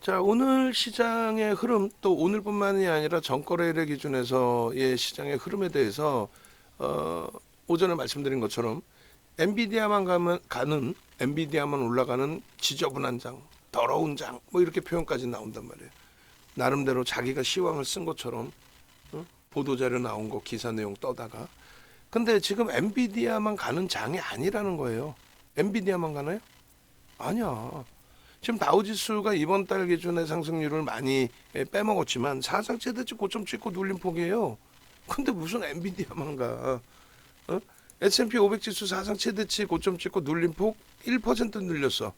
자, 오늘 시장의 흐름, 또 오늘뿐만이 아니라 전거래일 기준에서의 시장의 흐름에 대해서 어, 오전에 말씀드린 것처럼 엔비디아만 가는 엔비디아만 올라가는 지저분한 장, 더러운 장, 뭐 이렇게 표현까지 나온단 말이에요. 나름대로 자기가 시황을 쓴 것처럼 보도자료 나온 거 기사 내용 떠다가. 근데 지금 엔비디아만 가는 장이 아니라는 거예요. 엔비디아만 가나요? 아니야. 지금 다우지수가 이번 달 기준의 상승률을 많이 빼먹었지만 사상 최대치 고점 찍고 눌린 폭이에요. 근데 무슨 엔비디아만 가? S&P 500 지수 사상 최대치 고점 찍고 눌린 폭 1% 눌렸어.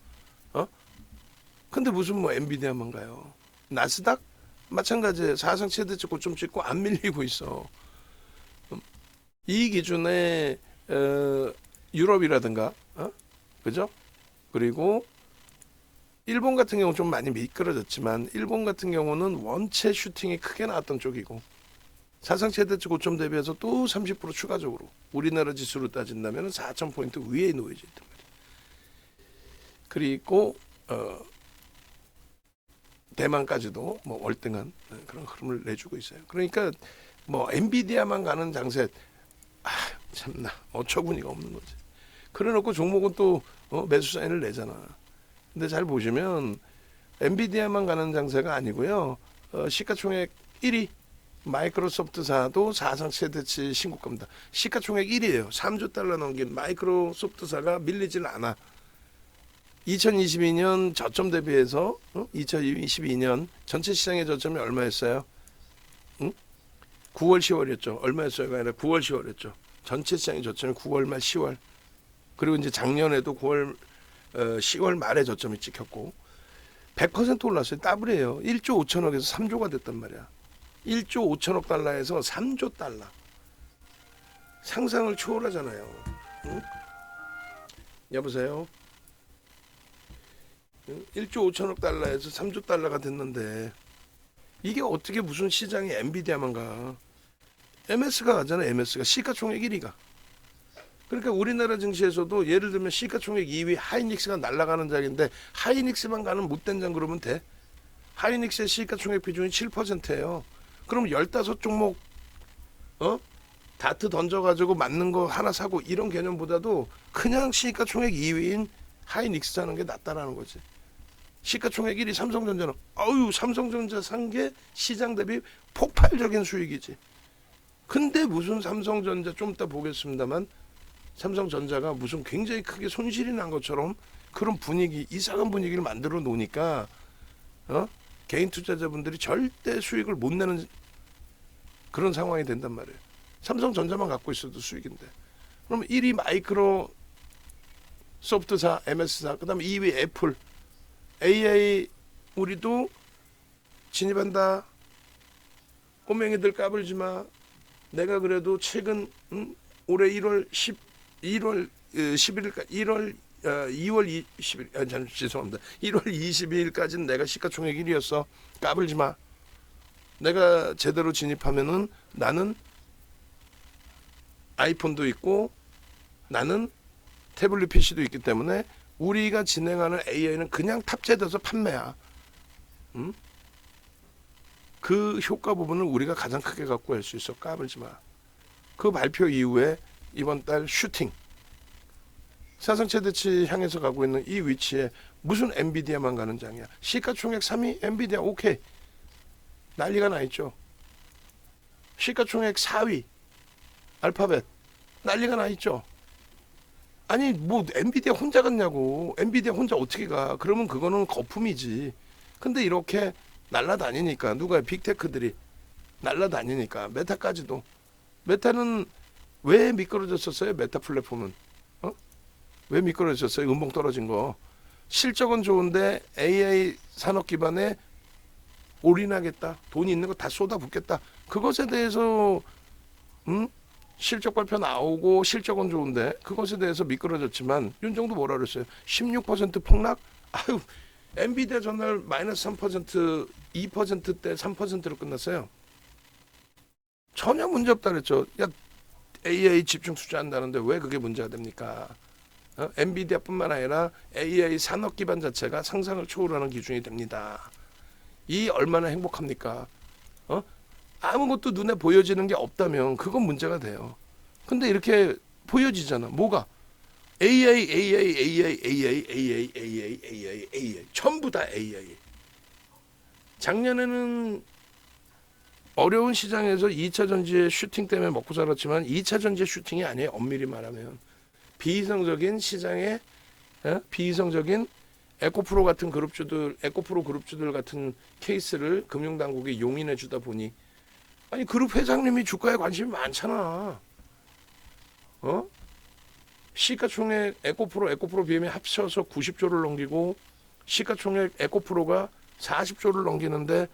근데 무슨 뭐 엔비디아만 가요? 나스닥 마찬가지에 사상 최대치 고점 찍고 안 밀리고 있어. 이 기준에 유럽이라든가, 그죠? 그리고 일본 같은 경우 좀 많이 미끄러졌지만 일본 같은 경우는 원체 슈팅이 크게 나왔던 쪽이고 사상 최대치 고점 대비해서 또 30% 추가적으로 우리나라 지수로 따진다면 4,000포인트 위에 놓여져 있단 말이에요. 그리고 대만까지도 뭐 월등한 그런 흐름을 내주고 있어요. 그러니까 뭐 엔비디아만 가는 장세, 참나 어처구니가 없는 거지. 그래놓고 종목은 또 매수 사인을 내잖아. 근데 잘 보시면 엔비디아만 가는 장세가 아니고요. 시가총액 1위 마이크로소프트사도 사상 최대치 신고가입니다. 시가총액 1위예요. 3조 달러 넘긴 마이크로소프트사가 밀리질 않아. 2022년 저점 대비해서 2022년 전체 시장의 저점이 얼마였어요? 9월 10월이었죠. 얼마였어요가 아니라 9월 10월이었죠. 전체 시장의 저점이 9월 말 10월. 그리고 이제 작년에도 9월 10월 말에 저점이 찍혔고 100% 올랐어요. 더블이에요. 1조 5천억에서 3조가 됐단 말이야. 1조 5천억 달러에서 3조 달러. 상상을 초월하잖아요. 응? 여보세요? 1조 5천억 달러에서 3조 달러가 됐는데 이게 어떻게 무슨 시장이 엔비디아만 가? MS가 가잖아. MS가 시가총액 1위가. 그러니까 우리나라 증시에서도 예를 들면 시가총액 2위 하이닉스가 날아가는 자리인데 하이닉스만 가는 못된 장 그러면 돼? 하이닉스의 시가총액 비중이 7%예요. 그럼 15종목 다트 던져가지고 맞는 거 하나 사고 이런 개념보다도 그냥 시가총액 2위인 하이닉스 사는 게 낫다라는 거지. 시가총액 1위 삼성전자는 삼성전자 산 게 시장 대비 폭발적인 수익이지. 근데 무슨 삼성전자 좀 이따 보겠습니다만 삼성전자가 무슨 굉장히 크게 손실이 난 것처럼 그런 분위기, 이상한 분위기를 만들어 놓으니까 개인 투자자분들이 절대 수익을 못 내는 그런 상황이 된단 말이에요. 삼성전자만 갖고 있어도 수익인데. 그럼 1위 마이크로 소프트사, MS사, 그 다음에 2위 애플, AI 우리도 진입한다. 꼬맹이들 까불지 마. 내가 그래도 최근 올해 1월 11일까지 2월 20일 죄송합니다. 1월 22일까지는 내가 시가총액 1위였어. 까불지 마. 내가 제대로 진입하면은 나는 아이폰도 있고 나는 태블릿 PC도 있기 때문에 우리가 진행하는 AI는 그냥 탑재돼서 판매야. 그 효과 부분을 우리가 가장 크게 갖고 할 수 있어. 까불지 마. 그 발표 이후에 이번 달 슈팅 사상 최대치 향해서 가고 있는 이 위치에 무슨 엔비디아만 가는 장이야. 시가총액 3위 엔비디아 오케이. 난리가 나 있죠. 시가총액 4위 알파벳 난리가 나 있죠. 아니 뭐 엔비디아 혼자 갔냐고. 엔비디아 혼자 어떻게 가. 그러면 그거는 거품이지. 근데 이렇게 날라다니니까 누가 빅테크들이 날라다니니까 메타까지도. 메타는 왜 미끄러졌었어요? 메타 플랫폼은 왜 미끄러졌어요? 음봉 떨어진 거. 실적은 좋은데 AI 산업 기반에 올인하겠다. 돈이 있는 거 다 쏟아붓겠다. 그것에 대해서 실적 발표 나오고 실적은 좋은데 그것에 대해서 미끄러졌지만 윤정도 뭐라 그랬어요? 16% 폭락? 아유, 엔비디아 전날 마이너스 3%, 2%대 3%로 끝났어요. 전혀 문제 없다 그랬죠. 야, AI 집중 투자한다는데 왜 그게 문제가 됩니까? 엔비디아뿐만 아니라 AI 산업 기반 자체가 상상을 초월하는 기준이 됩니다. 이 얼마나 행복합니까? 어? 아무것도 눈에 보여지는 게 없다면 그건 문제가 돼요. 근데 이렇게 보여지잖아. 뭐가? AI, AI, AI, AI, AI, AI, AI, AI. 전부 다 AI. 작년에는 어려운 시장에서 2차 전지의 슈팅 때문에 먹고 살았지만 2차 전지의 슈팅이 아니에요. 엄밀히 말하면. 비이성적인 시장에 비이성적인 에코프로 같은 그룹주들, 에코프로 그룹주들 같은 케이스를 금융당국이 용인해 주다 보니 아니 그룹 회장님이 주가에 관심이 많잖아. 시가총액 에코프로 BM이 합쳐서 90조를 넘기고 시가총액 에코프로가 40조를 넘기는데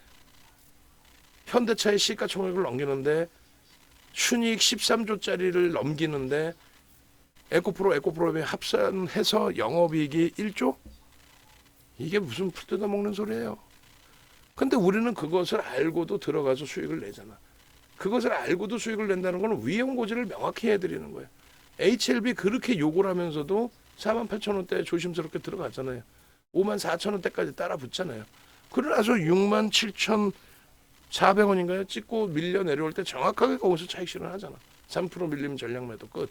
현대차의 시가총액을 넘기는데 순이익 13조짜리를 넘기는데 에코프로 BM 합산해서 영업이익이 1조? 이게 무슨 풀 뜯어먹는 소리예요. 근데 우리는 그것을 알고도 들어가서 수익을 내잖아. 그것을 알고도 수익을 낸다는 건 위험고지를 명확히 해드리는 거예요. HLB 그렇게 욕을 하면서도 48,000원대에 조심스럽게 들어가잖아요. 54,000원대까지 따라 붙잖아요. 그러나서 67,400원인가요? 찍고 밀려 내려올 때 정확하게 거기서 차익 실현하잖아. 3% 밀리면 전량 매도 끝.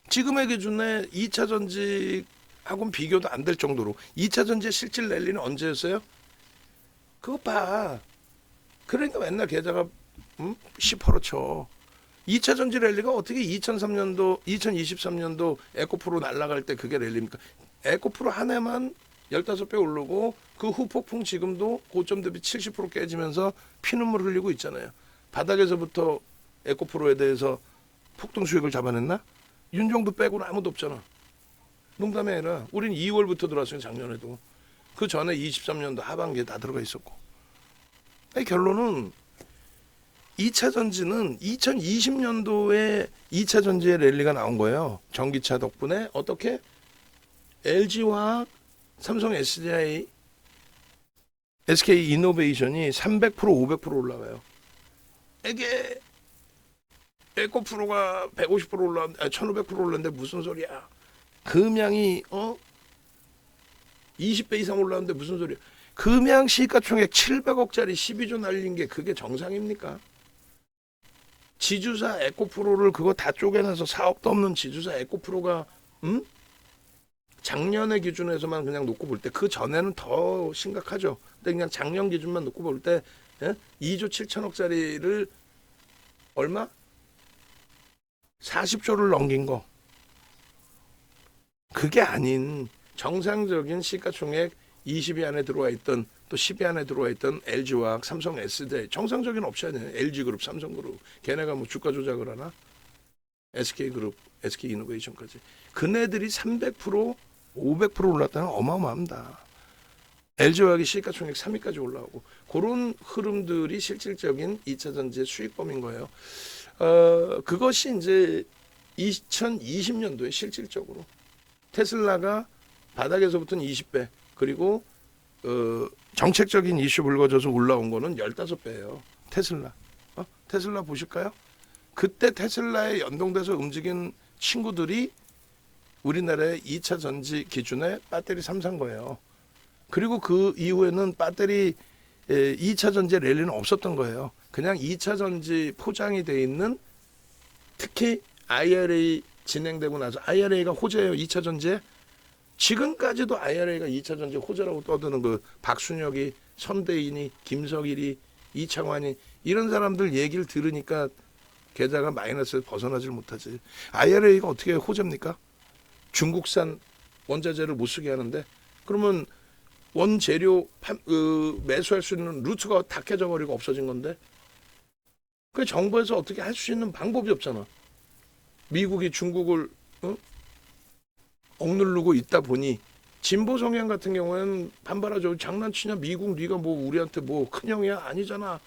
지금의 기준에 2차 전지하고는 비교도 안 될 정도로 2차 전지의 실질 랠리는 언제였어요? 그거 봐. 그러니까 맨날 계좌가 10% 쳐. 2차 전지 랠리가 어떻게 2003년도, 2023년도 에코프로 날아갈 때 그게 랠리입니까? 에코프로 한 해만 15배 오르고 그 후 폭풍 지금도 고점 대비 70% 깨지면서 피눈물 흘리고 있잖아요. 바닥에서부터 에코프로에 대해서 폭등 수익을 잡아냈나? 윤정도 빼고는 아무도 없잖아. 농담이 아니라 우린 2월부터 들어왔어요. 작년에도. 그 전에 23년도 하반기에 다 들어가 있었고. 결론은 2차 전지는 2020년도에 2차 전지의 랠리가 나온 거예요. 전기차 덕분에 어떻게? LG화학, 삼성 SDI, SK 이노베이션이 300%, 500% 올라가요. 이게 에코프로가 150% 올랐는데 1500% 올랐는데 무슨 소리야? 금양이 20배 이상 올랐는데 무슨 소리야? 금양 시가총액 700억짜리 12조 날린 게 그게 정상입니까? 지주사 에코프로를 그거 다 쪼개내서 사업도 없는 지주사 에코프로가 작년의 기준에서만 그냥 놓고 볼 때 그 전에는 더 심각하죠. 근데 그냥 작년 기준만 놓고 볼 때 2조 7천억짜리를 얼마? 40조를 넘긴 거. 그게 아닌 정상적인 시가총액 20위 안에 들어와 있던 또 10위 안에 들어와 있던 LG화학, 삼성 SDI 정상적인 업체 아니에요. LG그룹, 삼성그룹 걔네가 뭐 주가 조작을 하나? SK그룹, SK이노베이션까지 그네들이 300%, 500% 올랐다는 어마어마합니다. LG화학이 시가총액 3위까지 올라오고 그런 흐름들이 실질적인 2차 전지의 수익범인 거예요. 그것이 이제 2020년도에 실질적으로 테슬라가 바닥에서부터는 20배 그리고 정책적인 이슈 불거져서 올라온 거는 15배예요. 테슬라. 테슬라 보실까요? 그때 테슬라에 연동돼서 움직인 친구들이 우리나라의 2차 전지 기준에 배터리 3산 거예요. 그리고 그 이후에는 배터리 2차 전지 랠리는 없었던 거예요. 그냥 2차 전지 포장이 돼 있는 특히 IRA 진행되고 나서 IRA가 호재예요. 2차 전지에. 지금까지도 IRA가 2차 전지 호재라고 떠드는 그 박순혁이, 선대인이, 김석일이, 이창환이 이런 사람들 얘기를 들으니까 계좌가 마이너스에서 벗어나질 못하지. IRA가 어떻게 호재입니까? 중국산 원자재를 못 쓰게 하는데 그러면 원재료 매수할 수 있는 루트가 다 깨져버리고 없어진 건데 그 정부에서 어떻게 할 수 있는 방법이 없잖아. 미국이 중국을 억누르고 있다 보니 진보 성향 같은 경우에는 반발하죠. 장난치냐 미국 네가 뭐 우리한테 뭐 큰형이야 아니잖아.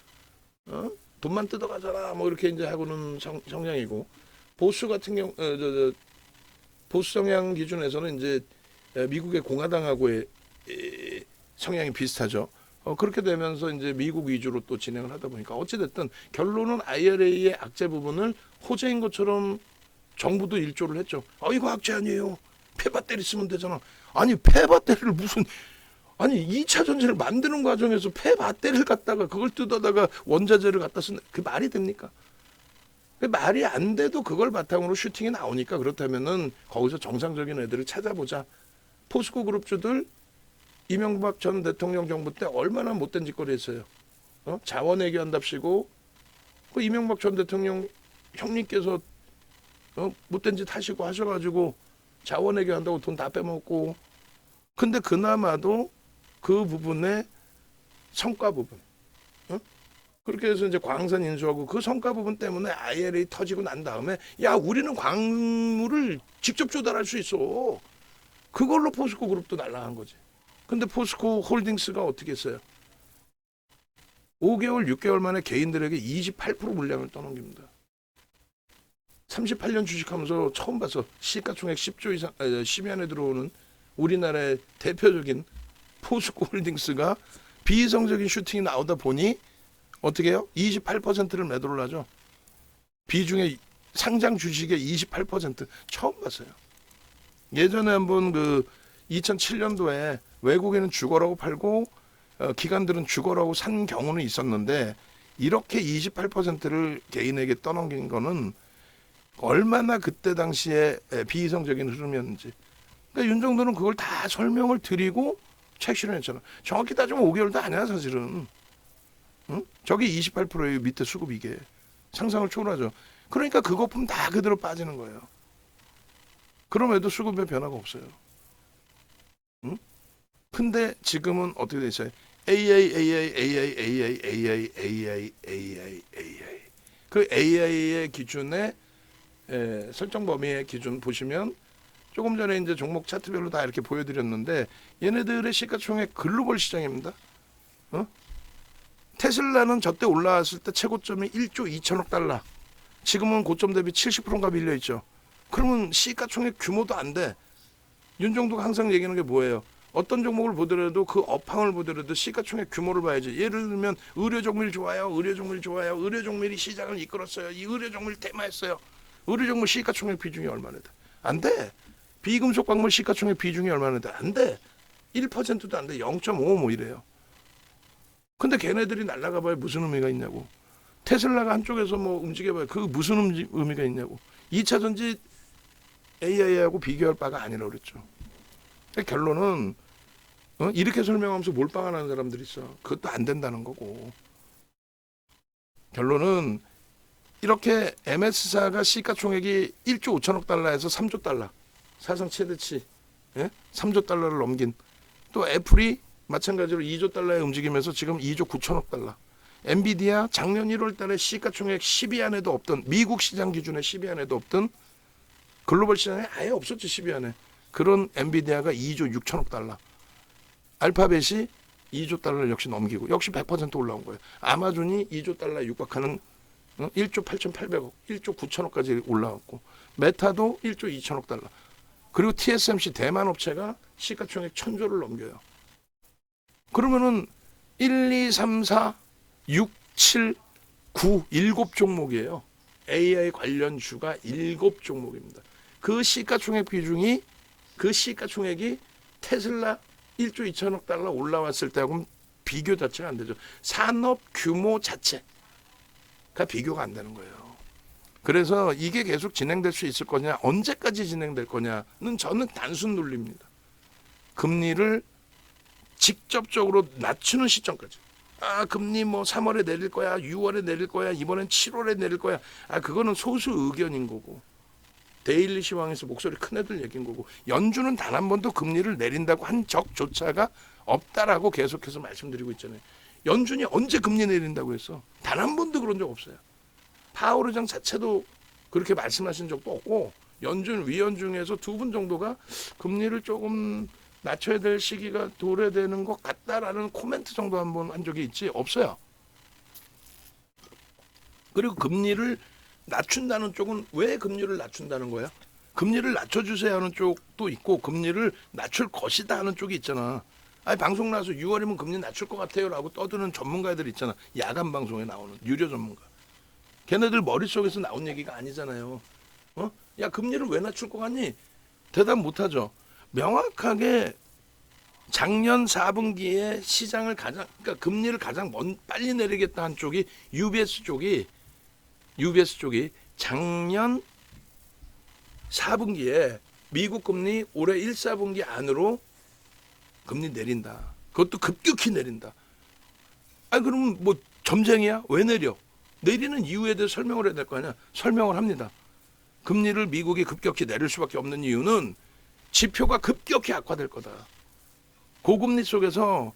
돈만 뜯어가잖아. 뭐 이렇게 이제 하고는 성향이고 보수 같은 경우 보수 성향 기준에서는 이제 미국의 공화당하고의 성향이 비슷하죠. 그렇게 되면서 이제 미국 위주로 또 진행을 하다 보니까 어찌됐든 결론은 IRA의 악재 부분을 호재인 것처럼 정부도 일조를 했죠. 이거 악재 아니에요. 폐배터리 쓰면 되잖아. 아니 폐배터리를 무슨 아니 2차 전지를 만드는 과정에서 폐 배터리를 갖다가 그걸 뜯어다가 원자재를 갖다 쓴 그 말이 됩니까? 그 말이 안 돼도 그걸 바탕으로 슈팅이 나오니까 그렇다면은 거기서 정상적인 애들을 찾아보자. 포스코 그룹주들 이명박 전 대통령 정부 때 얼마나 못된 짓거리 했어요. 자원외교 한답시고 그 이명박 전 대통령 형님께서 못된 짓 하시고 하셔가지고 자원외교 한다고 돈 다 빼먹고 근데 그나마도 그 부분의 성과 부분 그렇게 해서 이제 광산 인수하고 그 성과 부분 때문에 IRA 터지고 난 다음에 야 우리는 광물을 직접 조달할 수 있어. 그걸로 포스코 그룹도 날라간 거지. 근데 포스코 홀딩스가 어떻게 했어요? 5개월, 6개월 만에 개인들에게 28% 물량을 떠넘깁니다. 38년 주식하면서 처음 봐서 시가총액 10조 이상, 10위 안에 들어오는 우리나라의 대표적인 포스코 홀딩스가 비이성적인 슈팅이 나오다 보니 어떻게 해요? 28%를 매도를 하죠. 비중의 상장 주식의 28% 처음 봤어요. 예전에 한번 그 2007년도에 외국에는 죽어라고 팔고 기관들은 죽어라고 산 경우는 있었는데 이렇게 28%를 개인에게 떠넘긴 거는 얼마나 그때 당시에 비이성적인 흐름이었는지. 그러니까 윤 정도는 그걸 다 설명을 드리고 책 실현했잖아. 정확히 따지면 5개월도 아니야 사실은. 응? 저게 28%예요. 밑에 수급 이게. 상상을 초월하죠. 그러니까 그 거품 다 그대로 빠지는 거예요. 그럼에도 수급에 변화가 없어요. 응? 근데 지금은 어떻게 돼 있어요? AA. 그 AI의 기준에 설정 범위의 기준 보시면 조금 전에 이제 종목 차트별로 다 이렇게 보여드렸는데 얘네들의 시가총액 글로벌 시장입니다. 테슬라는 저때 올라왔을 때 최고점이 1조 2천억 달러. 지금은 고점 대비 70%가 밀려 있죠. 그러면 시가총액 규모도 안 돼. 윤정도가 항상 얘기하는 게 뭐예요? 어떤 종목을 보더라도 그 업황을 보더라도 시가총액 규모를 봐야지. 예를 들면 의료종밀 좋아요. 의료종밀이 시장을 이끌었어요. 이 의료종밀 테마했어요. 의료종밀 시가총액 비중이 얼마나 돼? 안 돼. 비금속 광물 시가총액 비중이 얼마나 돼? 안 돼. 1%도 안 돼. 0.5 뭐 이래요. 근데 걔네들이 날아가 봐야 무슨 의미가 있냐고. 테슬라가 한쪽에서 뭐 움직여봐야 그 무슨 의미가 있냐고. 2차 전지 AI하고 비교할 바가 아니라고 그랬죠. 결론은 이렇게 설명하면서 몰빵하는 사람들이 있어. 그것도 안 된다는 거고. 결론은 이렇게 MS사가 시가총액이 1조 5천억 달러에서 3조 달러. 사상 최대치 3조 달러를 넘긴 또 애플이 마찬가지로 2조 달러에 움직이면서 지금 2조 9천억 달러. 엔비디아 작년 1월 달에 시가총액 10위 안에도 없던 미국 시장 기준의 10위 안에도 없던 글로벌 시장에 아예 없었지 10위 안에. 그런 엔비디아가 2조 6천억 달러. 알파벳이 2조 달러를 역시 넘기고 역시 100% 올라온 거예요. 아마존이 2조 달러에 육박하는 1조 8,800억, 1조 9천억까지 올라왔고 메타도 1조 2천억 달러. 그리고 TSMC 대만 업체가 시가총액 1,000조를 넘겨요. 그러면은 1, 2, 3, 4, 6, 7, 9, 7종목이에요. AI 관련 주가 7종목입니다. 그 시가총액 비중이 그 시가총액이 테슬라 1조 2천억 달러 올라왔을 때하고는 비교 자체가 안 되죠. 산업 규모 자체가 비교가 안 되는 거예요. 그래서 이게 계속 진행될 수 있을 거냐, 언제까지 진행될 거냐는 저는 단순 논리입니다. 금리를 직접적으로 낮추는 시점까지. 금리 뭐 3월에 내릴 거야, 6월에 내릴 거야, 이번엔 7월에 내릴 거야. 그거는 소수 의견인 거고. 데일리 시황에서 목소리 큰 애들 얘기인 거고. 연준은 단 한 번도 금리를 내린다고 한 적조차가 없다라고 계속해서 말씀드리고 있잖아요. 연준이 언제 금리 내린다고 했어? 단 한 번도 그런 적 없어요. 파월 의장 자체도 그렇게 말씀하신 적도 없고 연준 위원 중에서 2분 정도가 금리를 조금 낮춰야 될 시기가 도래되는 것 같다라는 코멘트 정도 한번 한 적이 있지 없어요. 그리고 금리를 낮춘다는 쪽은 왜 금리를 낮춘다는 거야? 금리를 낮춰주세요 하는 쪽도 있고 금리를 낮출 것이다 하는 쪽이 있잖아. 방송 나와서 6월이면 금리 낮출 것 같아요 라고 떠드는 전문가들 있잖아. 야간 방송에 나오는 유료 전문가. 걔네들 머릿속에서 나온 얘기가 아니잖아요. 야 금리를 왜 낮출 것 같니? 대답 못하죠. 명확하게 작년 4분기에 시장을 그러니까 금리를 가장 빨리 내리겠다 한 쪽이 UBS 쪽이 작년 4분기에 미국 금리 올해 1, 4분기 안으로 금리 내린다. 그것도 급격히 내린다. 그러면 뭐 점쟁이야? 왜 내려? 내리는 이유에 대해 설명을 해야 될 거 아니야. 설명을 합니다. 금리를 미국이 급격히 내릴 수밖에 없는 이유는 지표가 급격히 악화될 거다. 고금리 속에서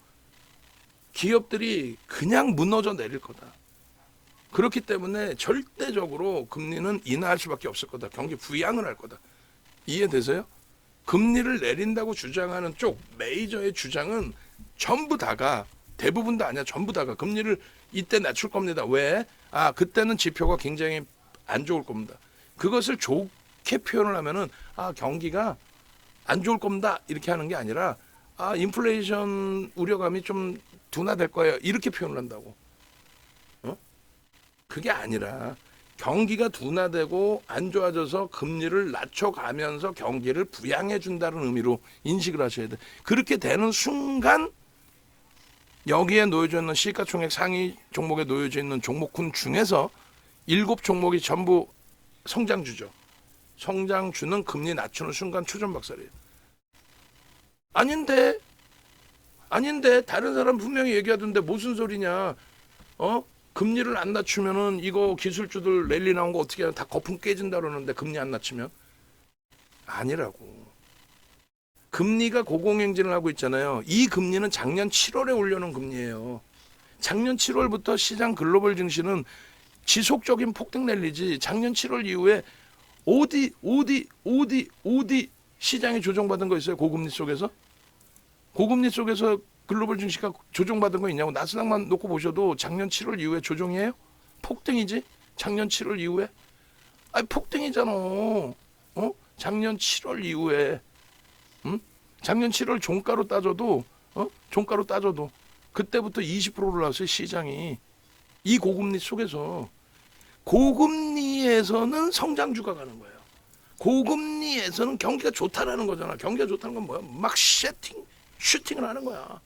기업들이 그냥 무너져 내릴 거다. 그렇기 때문에 절대적으로 금리는 인하할 수밖에 없을 거다. 경기 부양을 할 거다. 이해되세요? 금리를 내린다고 주장하는 쪽 메이저의 주장은 전부 다가, 대부분 다 아니야, 전부 다가 금리를 이때 낮출 겁니다. 왜? 그때는 지표가 굉장히 안 좋을 겁니다. 그것을 좋게 표현을 하면은 경기가 안 좋을 겁니다 이렇게 하는 게 아니라 인플레이션 우려감이 좀 둔화될 거예요 이렇게 표현을 한다고. 그게 아니라 경기가 둔화되고 안 좋아져서 금리를 낮춰가면서 경기를 부양해 준다는 의미로 인식을 하셔야 돼. 그렇게 되는 순간 여기에 놓여져 있는 시가총액 상위 종목에 놓여져 있는 종목군 중에서 7종목이 전부 성장주죠. 성장주는 금리 낮추는 순간 초전박살이에요. 아닌데 다른 사람 분명히 얘기하던데 무슨 소리냐. 금리를 안 낮추면은 이거 기술주들 랠리 나온 거 어떻게 다 거품 깨진다 그러는데 금리 안 낮추면 아니라고. 금리가 고공행진을 하고 있잖아요. 이 금리는 작년 7월에 올려놓은 금리예요. 작년 7월부터 시장 글로벌 증시는 지속적인 폭등 랠리지. 작년 7월 이후에 어디 시장이 조정받은 거 있어요? 고금리 속에서 글로벌 증시가 조정받은 거 있냐고. 나스닥만 놓고 보셔도 작년 7월 이후에 조정이에요? 폭등이지? 작년 7월 이후에? 폭등이잖아. 작년 7월 이후에. 작년 7월 종가로 따져도 그때부터 20% 올랐어요, 시장이. 이 고금리 속에서. 고금리에서는 성장주가 가는 거예요. 고금리에서는 경기가 좋다라는 거잖아. 경기가 좋다는 건 뭐야? 막 슈팅을 하는 거야.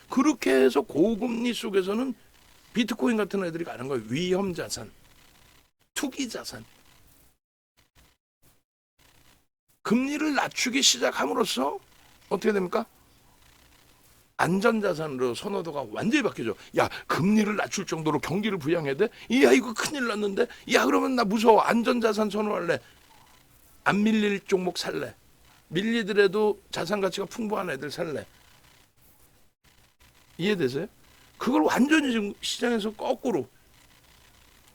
그렇게 해서 고금리 속에서는 비트코인 같은 애들이 가는 거예요. 위험 자산, 투기 자산. 금리를 낮추기 시작함으로써 어떻게 됩니까? 안전자산으로 선호도가 완전히 바뀌죠. 야, 금리를 낮출 정도로 경기를 부양해야 돼? 야, 이거 큰일 났는데? 야, 그러면 나 무서워. 안전자산 선호할래. 안 밀릴 종목 살래. 밀리더라도 자산 가치가 풍부한 애들 살래. 이해되세요? 그걸 완전히 지금 시장에서 거꾸로.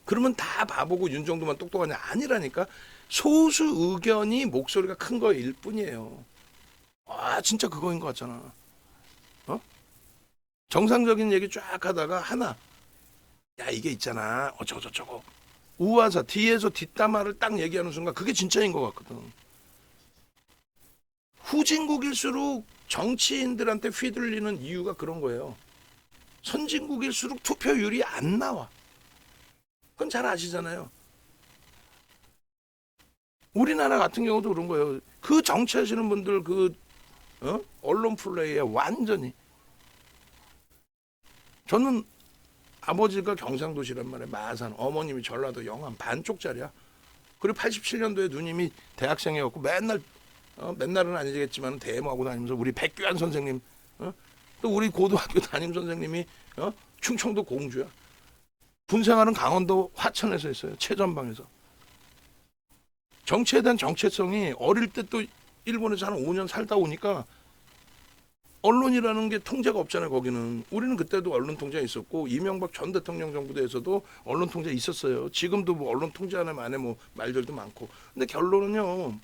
그러면 다 바보고 윤정도만 똑똑하냐? 아니라니까. 소수 의견이 목소리가 큰 거일 뿐이에요. 진짜 그거인 것 같잖아. 정상적인 얘기 쫙 하다가 하나, 야, 이게 있잖아, 어쩌고저쩌고 우화사 뒤에서 뒷담화를 딱 얘기하는 순간 그게 진짜인 것 같거든. 후진국일수록 정치인들한테 휘둘리는 이유가 그런 거예요. 선진국일수록 투표율이 안 나와. 그건 잘 아시잖아요. 우리나라 같은 경우도 그런 거예요. 그 정치하시는 분들 언론 플레이에 완전히. 저는 아버지가 경상도시란 말이에요. 마산. 어머님이 전라도 영암. 반쪽짜리야. 그리고 87년도에 누님이 대학생이었고 맨날은 아니겠지만 대모하고 다니면서 우리 백규환 선생님, 또 우리 고등학교 담임 선생님이 충청도 공주야. 군생활은 강원도 화천에서 했어요. 최전방에서. 정치에 대한 정체성이 어릴 때 또 일본에서 한 5년 살다 오니까 언론이라는 게 통제가 없잖아요. 거기는. 우리는 그때도 언론 통제가 있었고 이명박 전 대통령 정부에서도 언론 통제 있었어요. 지금도 뭐 언론 통제하는 안에 뭐 말들도 많고. 근데 결론은요.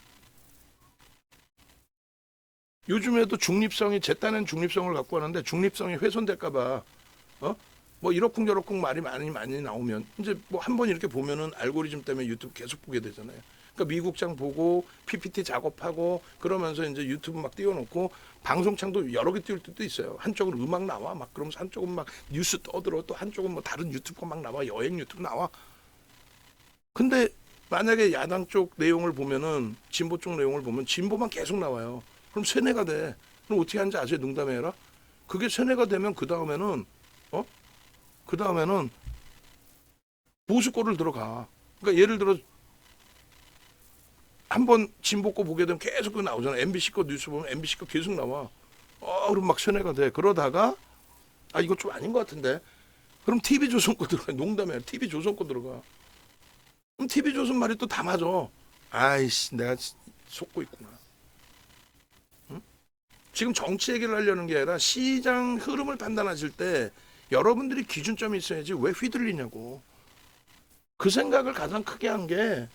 요즘에도 중립성이 제 딴엔 중립성을 갖고 하는데 중립성이 훼손될까봐 뭐 이러쿵저러쿵 말이 많이 나오면 이제 뭐 한 번 이렇게 보면은 알고리즘 때문에 유튜브 계속 보게 되잖아요. 그러니까 미국장 보고 PPT 작업하고 그러면서 이제 유튜브 막 띄워놓고 방송창도 여러 개 띄울 때도 있어요. 한쪽은 음악 나와 막 그러면서 한쪽은 막 뉴스 떠들어 또 한쪽은 뭐 다른 유튜브가 막 나와 여행 유튜브 나와. 근데 만약에 야당 쪽 내용을 보면은 진보 쪽 내용을 보면 진보만 계속 나와요. 그럼 세뇌가 돼. 그럼 어떻게 하는지 아세요? 농담해라. 그게 세뇌가 되면 그 다음에는 그 다음에는 보수권을 들어가. 그러니까 예를 들어 한번 진보 거 보게 되면 계속 그 나오잖아. MBC 거 뉴스 보면 MBC 거 계속 나와. 그럼 막 세뇌가 돼. 그러다가 이거 좀 아닌 것 같은데. 그럼 TV조선 거 들어가. 농담이야. TV조선 거 들어가. 그럼 TV조선 말이 또 다 맞아. 아이씨, 내가 속고 있구나. 응? 지금 정치 얘기를 하려는 게 아니라 시장 흐름을 판단하실 때 여러분들이 기준점이 있어야지 왜 휘둘리냐고. 그 생각을 가장 크게 한 게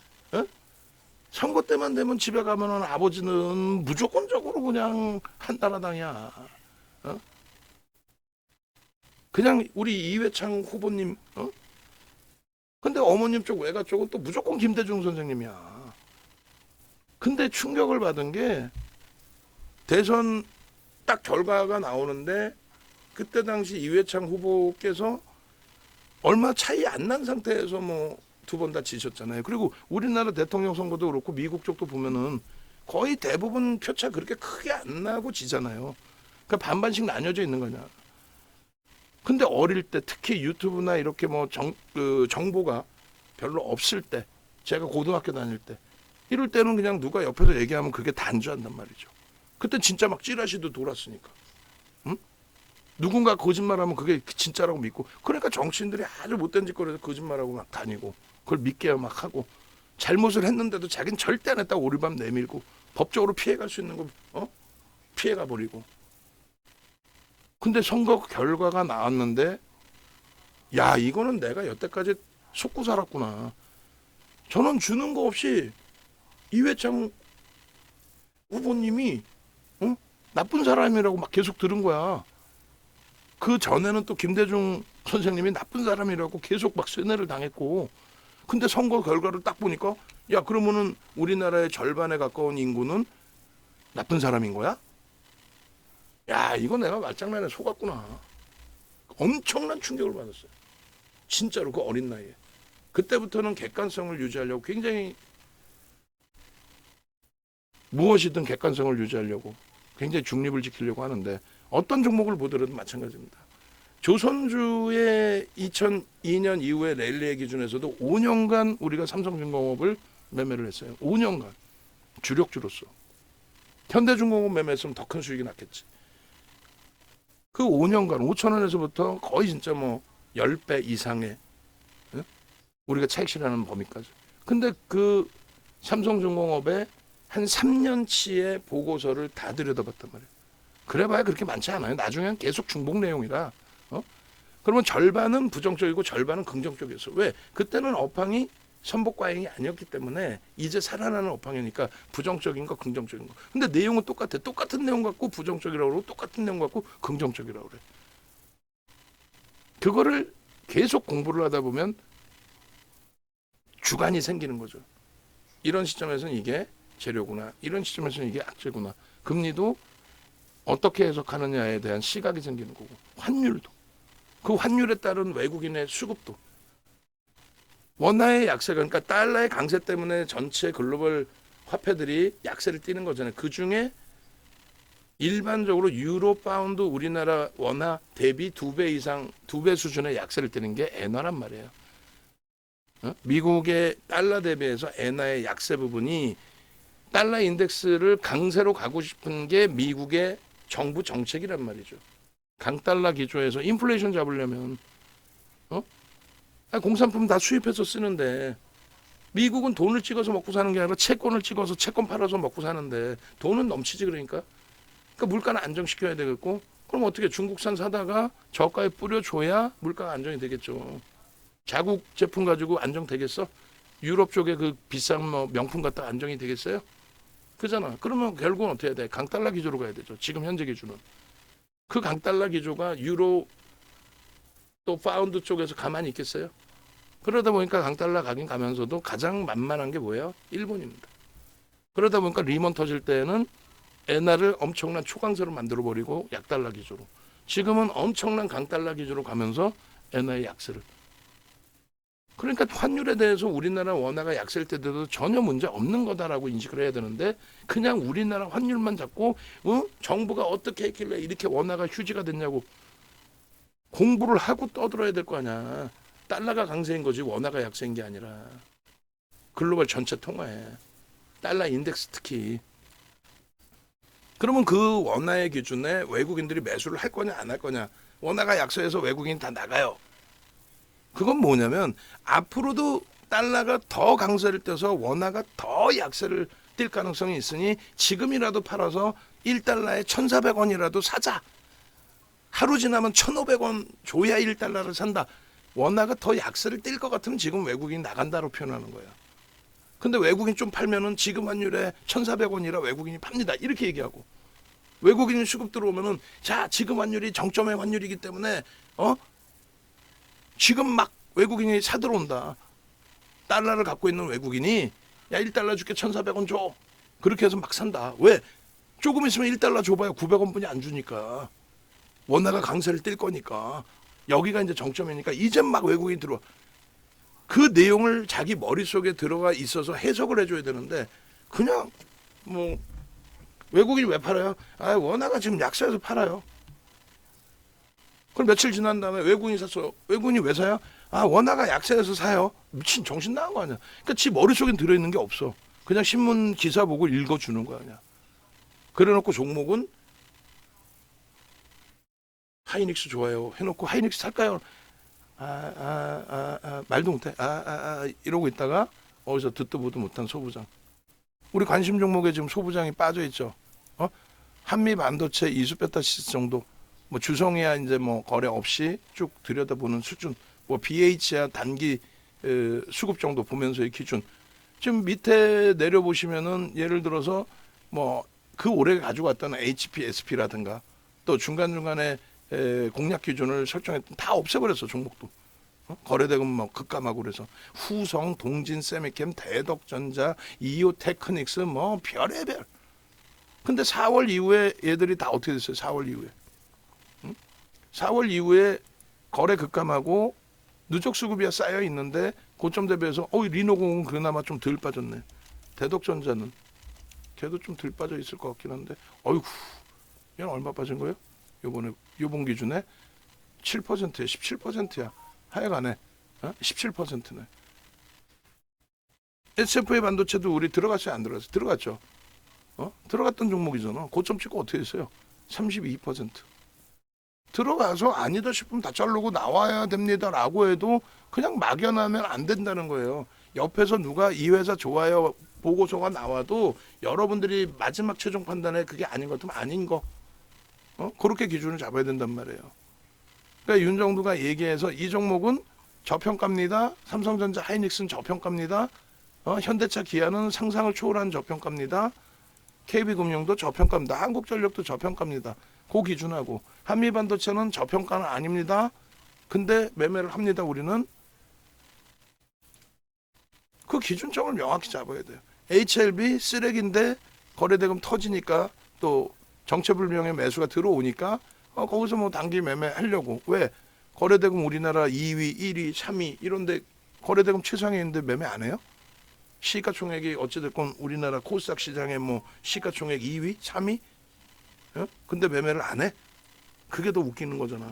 선거 때만 되면 집에 가면은 아버지는 무조건적으로 그냥 한나라당이야. 그냥 우리 이회창 후보님. 근데 어머님 쪽 외가 쪽은 또 무조건 김대중 선생님이야. 근데 충격을 받은 게 대선 딱 결과가 나오는데 그때 당시 이회창 후보께서 얼마 차이 안 난 상태에서 뭐 두 번 다 지셨잖아요. 그리고 우리나라 대통령 선거도 그렇고 미국 쪽도 보면은 거의 대부분 표차 그렇게 크게 안 나고 지잖아요. 그러니까 반반씩 나뉘어져 있는 거냐. 근데 어릴 때 특히 유튜브나 이렇게 뭐 정보가 별로 없을 때, 제가 고등학교 다닐 때 이럴 때는 그냥 누가 옆에서 얘기하면 그게 단주한단 말이죠. 그때 진짜 막 찌라시도 돌았으니까. 응? 누군가 거짓말하면 그게 진짜라고 믿고. 그러니까 정치인들이 아주 못된 짓거리에서 거짓말하고 막 다니고 그걸 믿게 막 하고 잘못을 했는데도 자기는 절대 안 했다고 오리밤 내밀고 법적으로 피해갈 수 있는 거 피해가 버리고. 근데 선거 결과가 나왔는데 야, 이거는 내가 여태까지 속고 살았구나. 저는 주는 거 없이 이회창 후보님이 나쁜 사람이라고 막 계속 들은 거야. 그 전에는 또 김대중 선생님이 나쁜 사람이라고 계속 막 세뇌를 당했고. 근데 선거 결과를 딱 보니까 야, 그러면은 우리나라의 절반에 가까운 인구는 나쁜 사람인 거야? 야, 이거 내가 말장난에 속았구나. 엄청난 충격을 받았어요. 진짜로 그 어린 나이에. 그때부터는 객관성을 유지하려고 굉장히 무엇이든 객관성을 유지하려고 굉장히 중립을 지키려고 하는데 어떤 종목을 보더라도 마찬가지입니다. 조선주의 2002년 이후에 랠리의 기준에서도 5년간 우리가 삼성중공업을 매매를 했어요. 5년간 주력주로서. 현대중공업 매매했으면 더 큰 수익이 났겠지. 그 5년간 5,000원에서부터 거의 진짜 뭐 10배 이상의 우리가 차익 실현하는 범위까지. 근데 그 삼성중공업의 한 3년치의 보고서를 다 들여다봤단 말이에요. 그래봐야 그렇게 많지 않아요. 나중엔 계속 중복 내용이라. 그러면 절반은 부정적이고 절반은 긍정적이었어. 왜? 그때는 업황이 선복 과잉이 아니었기 때문에 이제 살아나는 업황이니까 부정적인 거 긍정적인 거. 근데 내용은 똑같아. 똑같은 내용 갖고 부정적이라고 그러고 똑같은 내용 갖고 긍정적이라고 그래. 그거를 계속 공부를 하다 보면 주관이 생기는 거죠. 이런 시점에서는 이게 재료구나. 이런 시점에서는 이게 악재구나. 금리도 어떻게 해석하느냐에 대한 시각이 생기는 거고. 환율도. 그 환율에 따른 외국인의 수급도. 원화의 약세가, 그러니까 달러의 강세 때문에 전체 글로벌 화폐들이 약세를 띠는 거잖아요. 그 중에 일반적으로 유로, 파운드, 우리나라 원화 대비 2배 이상, 2배 수준의 약세를 띠는 게 엔화란 말이에요. 미국의 달러 대비해서 엔화의 약세 부분이 달러 인덱스를 강세로 가고 싶은 게 미국의 정부 정책이란 말이죠. 강달러 기조에서 인플레이션 잡으려면 공산품 다 수입해서 쓰는데 미국은 돈을 찍어서 먹고 사는 게 아니라 채권을 찍어서 채권 팔아서 먹고 사는데 돈은 넘치지. 그러니까 물가는 안정시켜야 되겠고, 그럼 어떻게 중국산 사다가 저가에 뿌려줘야 물가가 안정이 되겠죠. 자국 제품 가지고 안정되겠어? 유럽 쪽에 그 비싼 뭐 명품 갖다 안정이 되겠어요? 그잖아. 그러면 결국은 어떻게 해야 돼? 강달러 기조로 가야 되죠. 지금 현재 기준은. 그 강달러 기조가 유로 또 파운드 쪽에서 가만히 있겠어요? 그러다 보니까 강달러 가긴 가면서도 가장 만만한 게 뭐예요? 일본입니다. 그러다 보니까 리먼 터질 때는 엔화를 엄청난 초강세로 만들어버리고 약달러 기조로. 지금은 엄청난 강달러 기조로 가면서 엔화의 약세를. 그러니까 환율에 대해서 우리나라 원화가 약세일 때도 전혀 문제 없는 거다라고 인식을 해야 되는데 그냥 우리나라 환율만 잡고 정부가 어떻게 했길래 이렇게 원화가 휴지가 됐냐고 공부를 하고 떠들어야 될 거 아니야. 달러가 강세인 거지 원화가 약세인 게 아니라 글로벌 전체 통화에 달러 인덱스 특히. 그러면 그 원화의 기준에 외국인들이 매수를 할 거냐 안 할 거냐. 원화가 약세해서 외국인 다 나가요. 그건 뭐냐면 앞으로도 달러가 더 강세를 떼서 원화가 더 약세를 띌 가능성이 있으니 지금이라도 팔아서 1달러에 1,400원이라도 사자. 하루 지나면 1,500원 줘야 1달러를 산다. 원화가 더 약세를 띨 것 같으면 지금 외국인이 나간다로 표현하는 거예요. 근데 외국인 좀 팔면은 지금 환율에 1,400원이라 외국인이 팝니다. 이렇게 얘기하고. 외국인이 수급 들어오면은 자, 지금 환율이 정점의 환율이기 때문에 지금 막 외국인이 사들어온다. 달러를 갖고 있는 외국인이 야 1달러 줄게 1,400원 줘. 그렇게 해서 막 산다. 왜? 조금 있으면 1달러 줘봐야 900원뿐이 안 주니까. 원화가 강세를 띨 거니까. 여기가 이제 정점이니까 이제 막 외국인이 들어와. 그 내용을 자기 머릿속에 들어가 있어서 해석을 해줘야 되는데 그냥 뭐 외국인이 왜 팔아요? 아, 원화가 지금 약세해서 팔아요. 그럼 며칠 지난 다음에 외국인이 샀어. 외국인이 왜 사요? 아, 원화가 약세해서 사요. 미친 정신 나간 거 아니야. 그러니까 지 머릿속엔 들어있는 게 없어. 그냥 신문 기사 보고 읽어주는 거 아니야. 그래놓고 종목은 하이닉스 좋아요 해놓고 하이닉스 살까요? 말도 못해. 이러고 있다가 어디서 듣도 보도 못한 소부장. 우리 관심 종목에 지금 소부장이 빠져 있죠. 한미 반도체 이수 베타 시스 정도. 뭐 주성이야 이제 뭐 거래 없이 쭉 들여다보는 수준. 뭐 BH야 단기 수급 정도 보면서의 기준. 지금 밑에 내려 보시면은 예를 들어서 뭐 그 올해 가지고 왔던 HPSP라든가 또 중간 중간에 공략 기준을 설정했던 다 없애버렸어 종목도. 거래대금 뭐 급감하고 그래서 후성, 동진, 세미캠, 대덕전자, 이오테크닉스 뭐 별의별. 근데 4월 이후에 얘들이 다 어떻게 됐어요? 4월 이후에. 4월 이후에 거래 급감하고 누적 수급이 쌓여 있는데 고점 대비해서 리노공은 그나마 좀 덜 빠졌네. 대덕전자는 걔도 좀 덜 빠져 있을 것 같긴 한데 어이구 얘는 얼마 빠진 거예요? 요번 기준에 7%에 17%야. 하여간에 17%네. SFA 반도체도 우리 들어갔어요? 안 들어갔어요? 들어갔죠. 들어갔던 종목이잖아. 고점 찍고 어떻게 했어요? 32%. 들어가서 아니다 싶으면 다 자르고 나와야 됩니다라고 해도 그냥 막연하면 안 된다는 거예요. 옆에서 누가 이 회사 좋아요 보고서가 나와도 여러분들이 마지막 최종 판단에 그게 아닌 것 같으면 아닌 거. 그렇게 기준을 잡아야 된단 말이에요. 그러니까 윤정두가 얘기해서 이 종목은 저평가입니다. 삼성전자 하이닉스는 저평가입니다. 현대차 기아는 상상을 초월한 저평가입니다. KB금융도 저평가입니다. 한국전력도 저평가입니다. 그 기준하고 한미반도체는 저평가는 아닙니다. 근데 매매를 합니다. 우리는 그 기준점을 명확히 잡아야 돼요. HLB 쓰레기인데 거래대금 터지니까 또 정체불명의 매수가 들어오니까 거기서 뭐 단기 매매하려고. 왜? 거래대금 우리나라 2위, 1위, 3위 이런데 거래대금 최상에 있는데 매매 안 해요? 시가총액이 어찌됐건 우리나라 코스닥 시장에 뭐 시가총액 2위, 3위? 근데 매매를 안 해? 그게 더 웃기는 거잖아.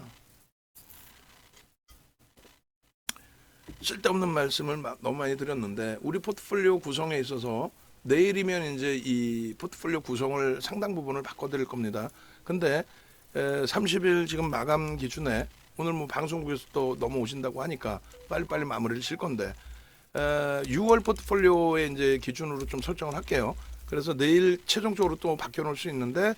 쓸데없는 말씀을 너무 많이 드렸는데 우리 포트폴리오 구성에 있어서 내일이면 이제 이 포트폴리오 구성을 상당 부분을 바꿔드릴 겁니다. 근데 30일 지금 마감 기준에 오늘 뭐 방송국에서 또 넘어오신다고 하니까 빨리빨리 마무리를 칠 건데 6월 포트폴리오에 이제 기준으로 좀 설정을 할게요. 그래서 내일 최종적으로 또 바뀌어놓을 수 있는데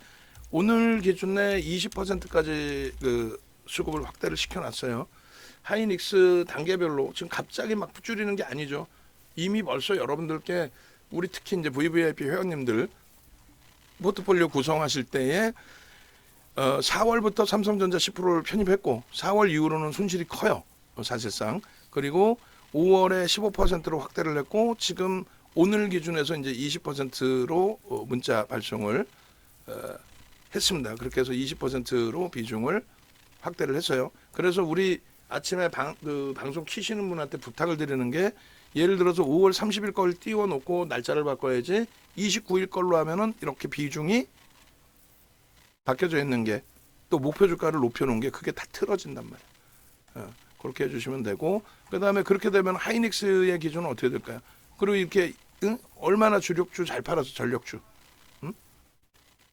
오늘 기준에 20%까지 그 수급을 확대를 시켜놨어요. 하이닉스 단계별로 지금 갑자기 막 줄이는 게 아니죠. 이미 벌써 여러분들께 우리 특히 이제 VVIP 회원님들 포트폴리오 구성하실 때에 4월부터 삼성전자 10%를 편입했고 4월 이후로는 손실이 커요. 사실상. 그리고 5월에 15%로 확대를 했고 지금 오늘 기준에서 이제 20%로 문자 발송을 했습니다. 그렇게 해서 20%로 비중을 확대를 했어요. 그래서 우리 아침에 방송 키시는 분한테 부탁을 드리는 게 예를 들어서 5월 30일 걸 띄워놓고 날짜를 바꿔야지 29일 걸로 하면은 이렇게 비중이 바뀌어져 있는 게 또 목표 주가를 높여놓은 게 그게 다 틀어진단 말이에요. 그렇게 해주시면 되고 그 다음에 그렇게 되면 하이닉스의 기준은 어떻게 될까요? 그리고 이렇게 얼마나 주력주 잘 팔아서 전력주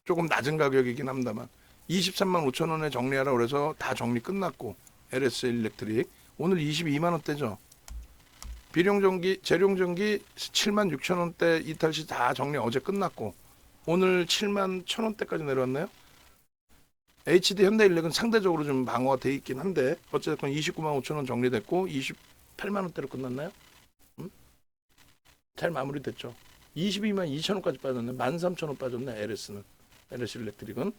조금 낮은 가격이긴 합니다만 23만 5천 원에 정리하라 그래서 다 정리 끝났고 LS 일렉트릭 오늘 22만 원대죠. 비룡전기, 재룡전기 7만 6천 원대 이탈시 다 정리 어제 끝났고 오늘 7만 1천 원대까지 내려왔나요? HD 현대일렉은 상대적으로 좀 방어가 돼 있긴 한데 어쨌든 29만 5천 원 정리됐고 28만 원대로 끝났나요? 잘 마무리됐죠. 22만 2천 원까지 빠졌네. 13,000원 빠졌네. LS 일렉트릭은.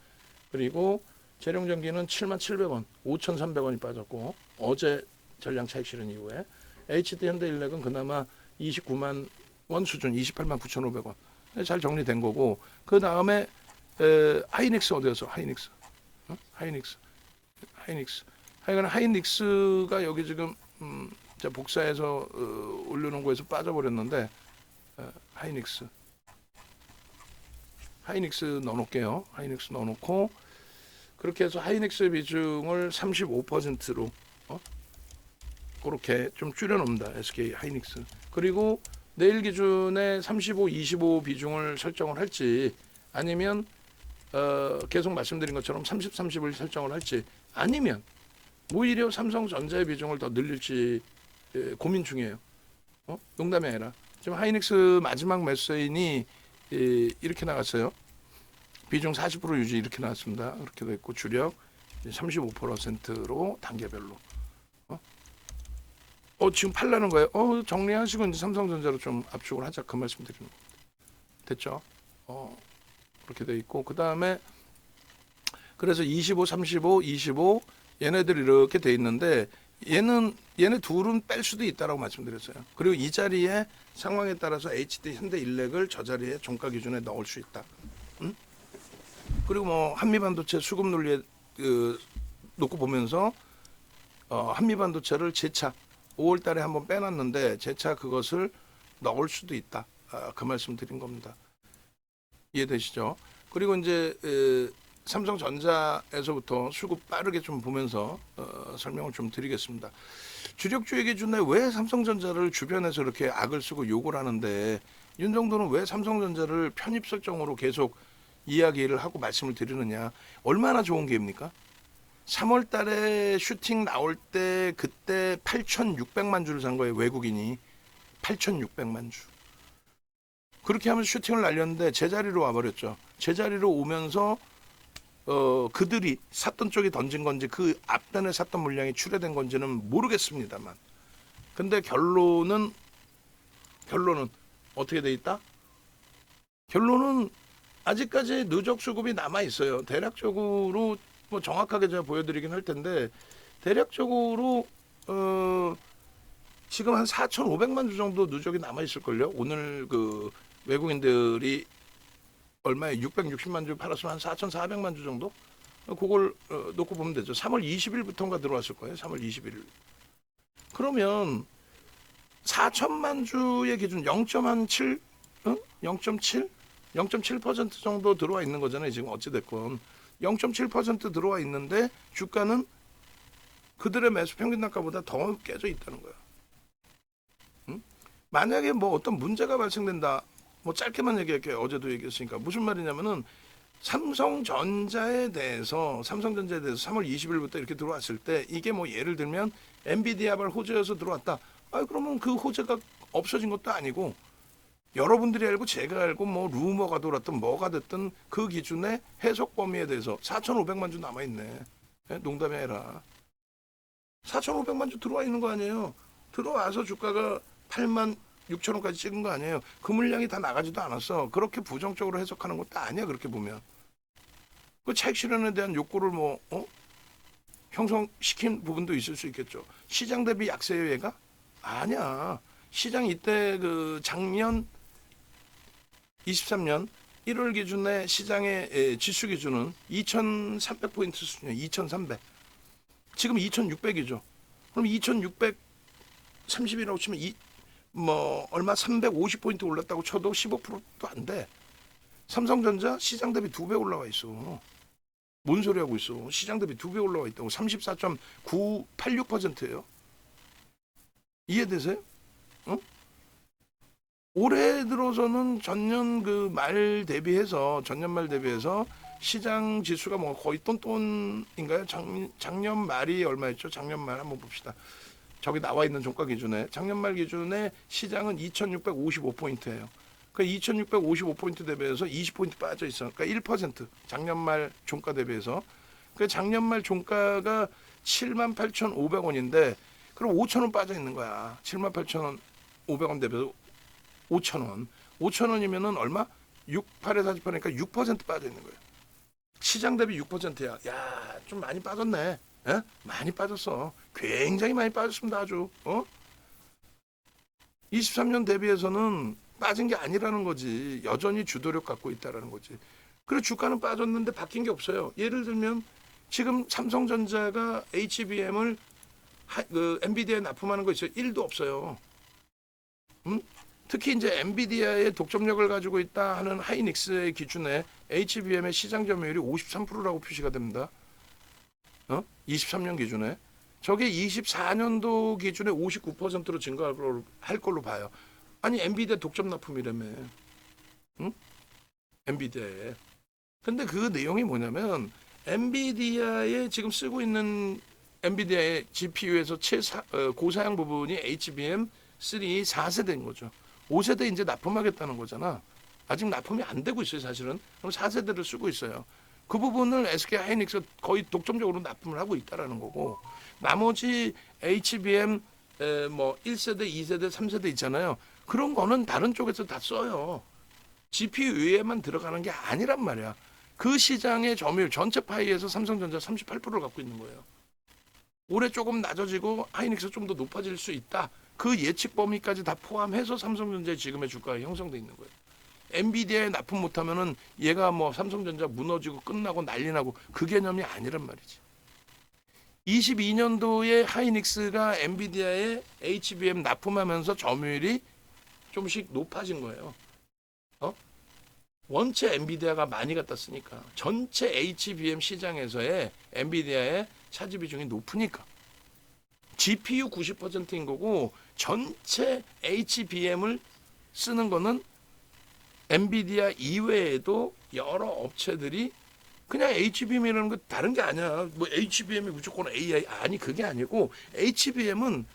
그리고 재룡전기는 7만 700원, 5,300원이 빠졌고 어제 전량 차익 실현 이후에 HD 현대일렉은 그나마 29만 원 수준, 28만 9,500원 잘 정리된 거고 그 다음에 하이닉스 어디였어? 하이닉스가 여기 지금 복사해서 올려놓은 거에서 빠져버렸는데 하이닉스 넣어놓을게요. 하이닉스 넣어놓고 그렇게 해서 하이닉스 비중을 35%로 그렇게 좀 줄여놓습니다. SK 하이닉스. 그리고 내일 기준에 35, 25 비중을 설정을 할지 아니면 계속 말씀드린 것처럼 30, 30을 설정을 할지 아니면 오히려 삼성전자의 비중을 더 늘릴지 고민 중이에요. 농담이 아니라 지금 하이닉스 마지막 매수인이 이렇게 나갔어요. 비중 40% 유지 이렇게 나왔습니다. 그렇게 됐고 주력 35%로 단계별로. 지금 팔라는 거예요. 정리하시고 이제 삼성전자로 좀 압축을 하자 그 말씀 드리는 겁니다. 됐죠? 그렇게 돼 있고 그 다음에 그래서 25, 35, 25 얘네들이 이렇게 돼 있는데 얘네 둘은 뺄 수도 있다라고 말씀드렸어요. 그리고 이 자리에 상황에 따라서 HD 현대일렉을 저 자리에 종가 기준에 넣을 수 있다. 그리고 뭐 한미반도체 수급 논리에 놓고 보면서 한미반도체를 재차 5월달에 한번 빼놨는데 재차 그것을 넣을 수도 있다. 그 말씀 드린 겁니다. 이해되시죠? 그리고 이제 삼성전자에서부터 수급 빠르게 좀 보면서 설명을 좀 드리겠습니다. 주력주의 기준에 왜 삼성전자를 주변에서 이렇게 악을 쓰고 욕을 하는데 윤정도는 왜 삼성전자를 편입 설정으로 계속 이야기를 하고 말씀을 드리느냐. 얼마나 좋은 기회입니까? 3월 달에 슈팅 나올 때 그때 8,600만 주를 산 거예요. 외국인이. 8,600만 주. 그렇게 하면서 슈팅을 날렸는데 제자리로 와버렸죠. 제자리로 오면서 그들이 샀던 쪽이 던진 건지 그 앞단에 샀던 물량이 출회된 건지는 모르겠습니다만 근데 결론은 어떻게 돼 있다? 결론은 아직까지 누적 수급이 남아 있어요. 대략적으로 뭐 정확하게 제가 보여드리긴 할 텐데 대략적으로 지금 한 4,500만 주 정도 누적이 남아 있을걸요. 오늘 그 외국인들이 얼마에 660만 주 팔았으면 한 4,400만 주 정도? 그걸 놓고 보면 되죠. 3월 20일부터인가 들어왔을 거예요. 3월 21일. 그러면 4천만 주의 기준 0.7, 0.7? 0.7% 정도 들어와 있는 거잖아요. 지금 어찌됐건 0.7% 들어와 있는데 주가는 그들의 매수 평균 단가보다 더 깨져 있다는 거야. 만약에 뭐 어떤 문제가 발생된다. 뭐 짧게만 얘기할게요. 어제도 얘기했으니까. 무슨 말이냐면은 삼성전자에 대해서 3월 20일부터 이렇게 들어왔을 때 이게 뭐 예를 들면 엔비디아발 호재여서 들어왔다. 그러면 그 호재가 없어진 것도 아니고 여러분들이 알고 제가 알고 뭐 루머가 돌았든 뭐가 됐든 그 기준의 해석 범위에 대해서 4,500만 주 남아있네. 농담이 아니라 4,500만 주 들어와 있는 거 아니에요. 들어와서 주가가 8만 6천 원까지 찍은 거 아니에요. 그 물량이 다 나가지도 않았어. 그렇게 부정적으로 해석하는 것도 아니야. 그렇게 보면 그 차익 실현에 대한 욕구를 형성시킨 부분도 있을 수 있겠죠. 시장 대비 약세예요 얘가? 아니야. 시장 이때 그 작년 23년 1월 기준의 시장의 지수 기준은 2,300포인트 수준이에요. 2,300. 지금 2,600이죠. 그럼 2,630이라고 치면 뭐 얼마 350포인트 올랐다고 쳐도 15%도 안 돼. 삼성전자 시장 대비 2배 올라와 있어. 뭔 소리 하고 있어. 시장 대비 2배 올라와 있다고. 34.986%예요. 이해되세요? 어? 올해 들어서는 전년 말 대비해서 시장 지수가 뭐 거의 똔똔인가요? 작년 말이 얼마였죠? 작년 말 한번 봅시다. 저기 나와 있는 종가 기준에 작년 말 기준에 시장은 2,655포인트예요. 그 2,655포인트 대비해서 20포인트 빠져 있어. 그러니까 1% 작년 말 종가 대비해서. 그 작년 말 종가가 78,500원인데 그럼 5,000원 빠져 있는 거야. 78,500원 대비해서 5,000원. 5,000원이면은 얼마? 68에 48이니까 6% 빠져 있는 거예요. 시장 대비 6%야. 야, 좀 많이 빠졌네. 에? 많이 빠졌어. 굉장히 많이 빠졌습니다. 아주. 23년 대비해서는 빠진 게 아니라는 거지. 여전히 주도력 갖고 있다라는 거지. 그리고 주가는 빠졌는데 바뀐 게 없어요. 예를 들면 지금 삼성전자가 HBM을 엔비디아에 납품하는 거 있어요. 1도 없어요. 특히 이제 엔비디아의 독점력을 가지고 있다 하는 하이닉스의 기준에 HBM의 시장 점유율이 53%라고 표시가 됩니다. 23년 기준에. 저게 24년도 기준에 59%로 증가할 걸로 봐요. 아니 엔비디아 독점 납품이라며. 응? 엔비디아에. 근데 그 내용이 뭐냐면 엔비디아에 지금 쓰고 있는 엔비디아의 GPU에서 고사양 부분이 HBM3 4세대인 거죠. 5세대 이제 납품하겠다는 거잖아. 아직 납품이 안 되고 있어요, 사실은. 그럼 4세대를 쓰고 있어요. 그 부분을 SK 하이닉스 거의 독점적으로 납품을 하고 있다라는 거고, 나머지 HBM 뭐 1세대, 2세대, 3세대 있잖아요. 그런 거는 다른 쪽에서 다 써요. GPU 위에만 들어가는 게 아니란 말이야. 그 시장의 점유율 전체 파이에서 삼성전자 38%를 갖고 있는 거예요. 올해 조금 낮아지고 하이닉스 좀 더 높아질 수 있다. 그 예측 범위까지 다 포함해서 삼성전자의 지금의 주가가 형성돼 있는 거예요. 엔비디아에 납품 못하면은 얘가 뭐 삼성전자 무너지고 끝나고 난리 나고 그 개념이 아니란 말이지. 22년도에 하이닉스가 엔비디아에 HBM 납품하면서 점유율이 좀씩 높아진 거예요. 원체 엔비디아가 많이 갖다 쓰니까 전체 HBM 시장에서의 엔비디아의 차지 비중이 높으니까 GPU 90%인 거고 전체 HBM을 쓰는 거는 엔비디아 이외에도 여러 업체들이 그냥 HBM이라는 거 다른 게 아니야. 뭐 HBM이 무조건 AI 아니 그게 아니고 HBM은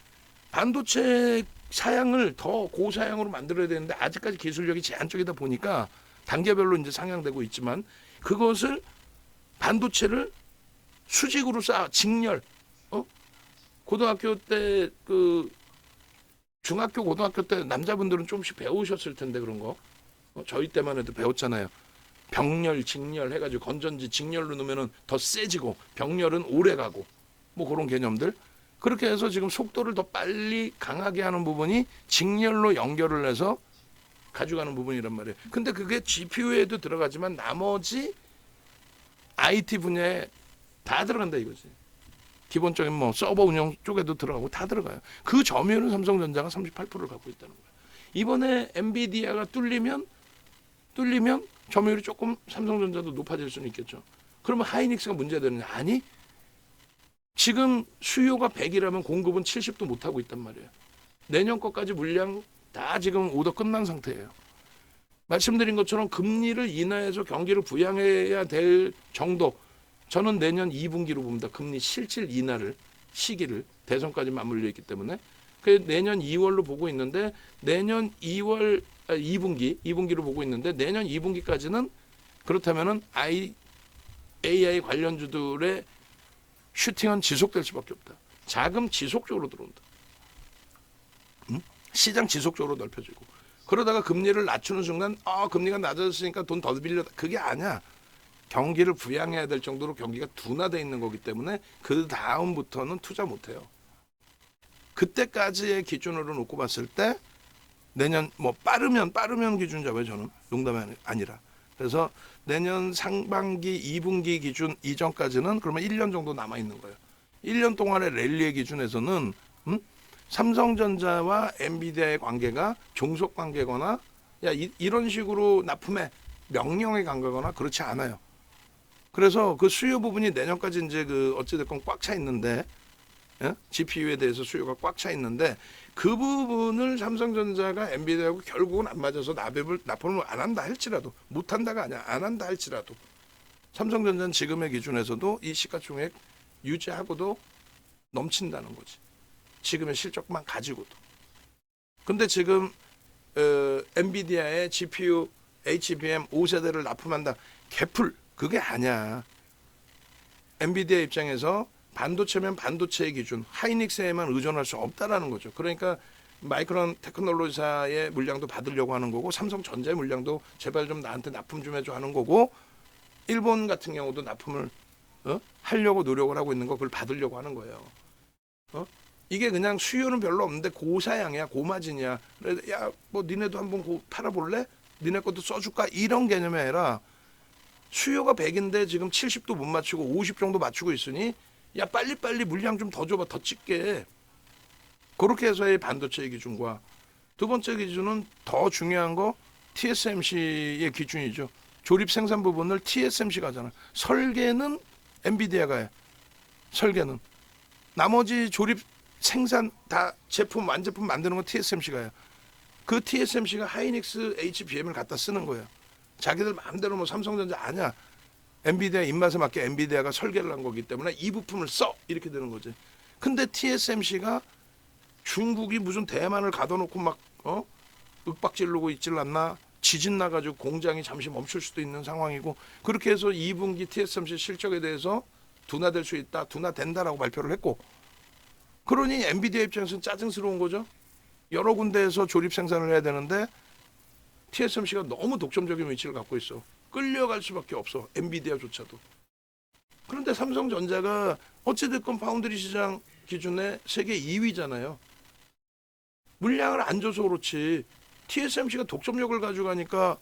반도체 사양을 더 고사양으로 만들어야 되는데 아직까지 기술력이 제한적이다 보니까 단계별로 이제 상향되고 있지만 그것을 반도체를 수직으로 직렬 고등학교 때 중학교 고등학교 때 남자분들은 조금씩 배우셨을 텐데 그런 거 저희 때만 해도 배웠잖아요. 병렬 직렬 해가지고 건전지 직렬로 넣으면은 더 세지고 병렬은 오래 가고 뭐 그런 개념들 그렇게 해서 지금 속도를 더 빨리 강하게 하는 부분이 직렬로 연결을 해서 가져가는 부분이란 말이에요. 근데 그게 GPU에도 들어가지만 나머지 IT 분야에 다 들어간다 이거지. 기본적인 뭐 서버 운영 쪽에도 들어가고 다 들어가요. 그 점유율은 삼성전자가 38%를 갖고 있다는 거예요. 이번에 엔비디아가 뚫리면 점유율이 조금 삼성전자도 높아질 수는 있겠죠. 그러면 하이닉스가 문제가 되느냐? 아니. 지금 수요가 100이라면 공급은 70도 못하고 있단 말이에요. 내년 거까지 물량 다 지금 오더 끝난 상태예요. 말씀드린 것처럼 금리를 인하해서 경기를 부양해야 될 정도 저는 내년 2분기로 봅니다. 금리 실질 인하를 시기를 대선까지 맞물려 있기 때문에 그 내년 2월로 보고 있는데 내년 2분기로 보고 있는데 내년 2분기까지는 그렇다면은 AI 관련주들의 슈팅은 지속될 수밖에 없다. 자금 지속적으로 들어온다. 시장 지속적으로 넓혀지고 그러다가 금리를 낮추는 순간 금리가 낮아졌으니까 돈 더 빌려다. 그게 아니야. 경기를 부양해야 될 정도로 경기가 둔화되어 있는 거기 때문에 그 다음부터는 투자 못해요. 그때까지의 기준으로 놓고 봤을 때 내년 뭐 빠르면 기준 잡아요. 저는 농담이 아니라. 그래서 내년 상반기 2분기 기준 이전까지는 그러면 1년 정도 남아 있는 거예요. 1년 동안의 랠리의 기준에서는 삼성전자와 엔비디아의 관계가 종속 관계거나 이런 식으로 납품에 명령에 간 거거나 그렇지 않아요. 그래서 그 수요 부분이 내년까지 이제 그 어찌됐건 꽉 차 있는데, GPU에 대해서 수요가 꽉 차 있는데 그 부분을 삼성전자가 엔비디아하고 결국은 안 맞아서 납품을 안 한다 할지라도, 못 한다가 아니야, 안 한다 할지라도 삼성전자는 지금의 기준에서도 이 시가총액 유지하고도 넘친다는 거지. 지금의 실적만 가지고도. 근데 지금 엔비디아의 GPU HBM 5세대를 납품한다. 개풀 그게 아니야. 엔비디아 입장에서 반도체면 반도체의 기준, 하이닉스에만 의존할 수 없다라는 거죠. 그러니까 마이크론 테크놀로지사의 물량도 받으려고 하는 거고, 삼성전자의 물량도 제발 좀 나한테 납품 좀 해줘 하는 거고, 일본 같은 경우도 납품을 하려고 노력을 하고 있는 거, 그걸 받으려고 하는 거예요. 이게 그냥 수요는 별로 없는데 고사양이야, 고마진이야. 그래서 야, 뭐 니네도 한번 팔아볼래? 니네 것도 써줄까? 이런 개념이 아니라 수요가 100인데 지금 70도 못 맞추고 50 정도 맞추고 있으니 야 빨리빨리 물량 좀 더 줘봐, 더 찍게. 그렇게 해서의 반도체의 기준과, 두 번째 기준은 더 중요한 거 TSMC의 기준이죠. 조립 생산 부분을 TSMC가 하잖아. 설계는 엔비디아가 해. 설계는. 나머지 조립 생산 다 제품 완제품 만드는 건 TSMC가 해요. 그 TSMC가 하이닉스 HBM을 갖다 쓰는 거예요. 자기들 마음대로 뭐 삼성전자 아니야. 엔비디아 입맛에 맞게 엔비디아가 설계를 한 거기 때문에 이 부품을 써 이렇게 되는 거지. 근데 TSMC가 중국이 무슨 대만을 가둬놓고 막 윽박지르고 있질 않나, 지진 나가지고 공장이 잠시 멈출 수도 있는 상황이고, 그렇게 해서 2분기 TSMC 실적에 대해서 둔화될 수 있다, 둔화된다라고 발표를 했고, 그러니 엔비디아 입장에서는 짜증스러운 거죠. 여러 군데에서 조립 생산을 해야 되는데 TSMC가 너무 독점적인 위치를 갖고 있어. 끌려갈 수밖에 없어, 엔비디아조차도. 그런데 삼성전자가 어찌됐건 파운드리 시장 기준에 세계 2위잖아요. 물량을 안 줘서 그렇지 TSMC가 독점력을 가져가니까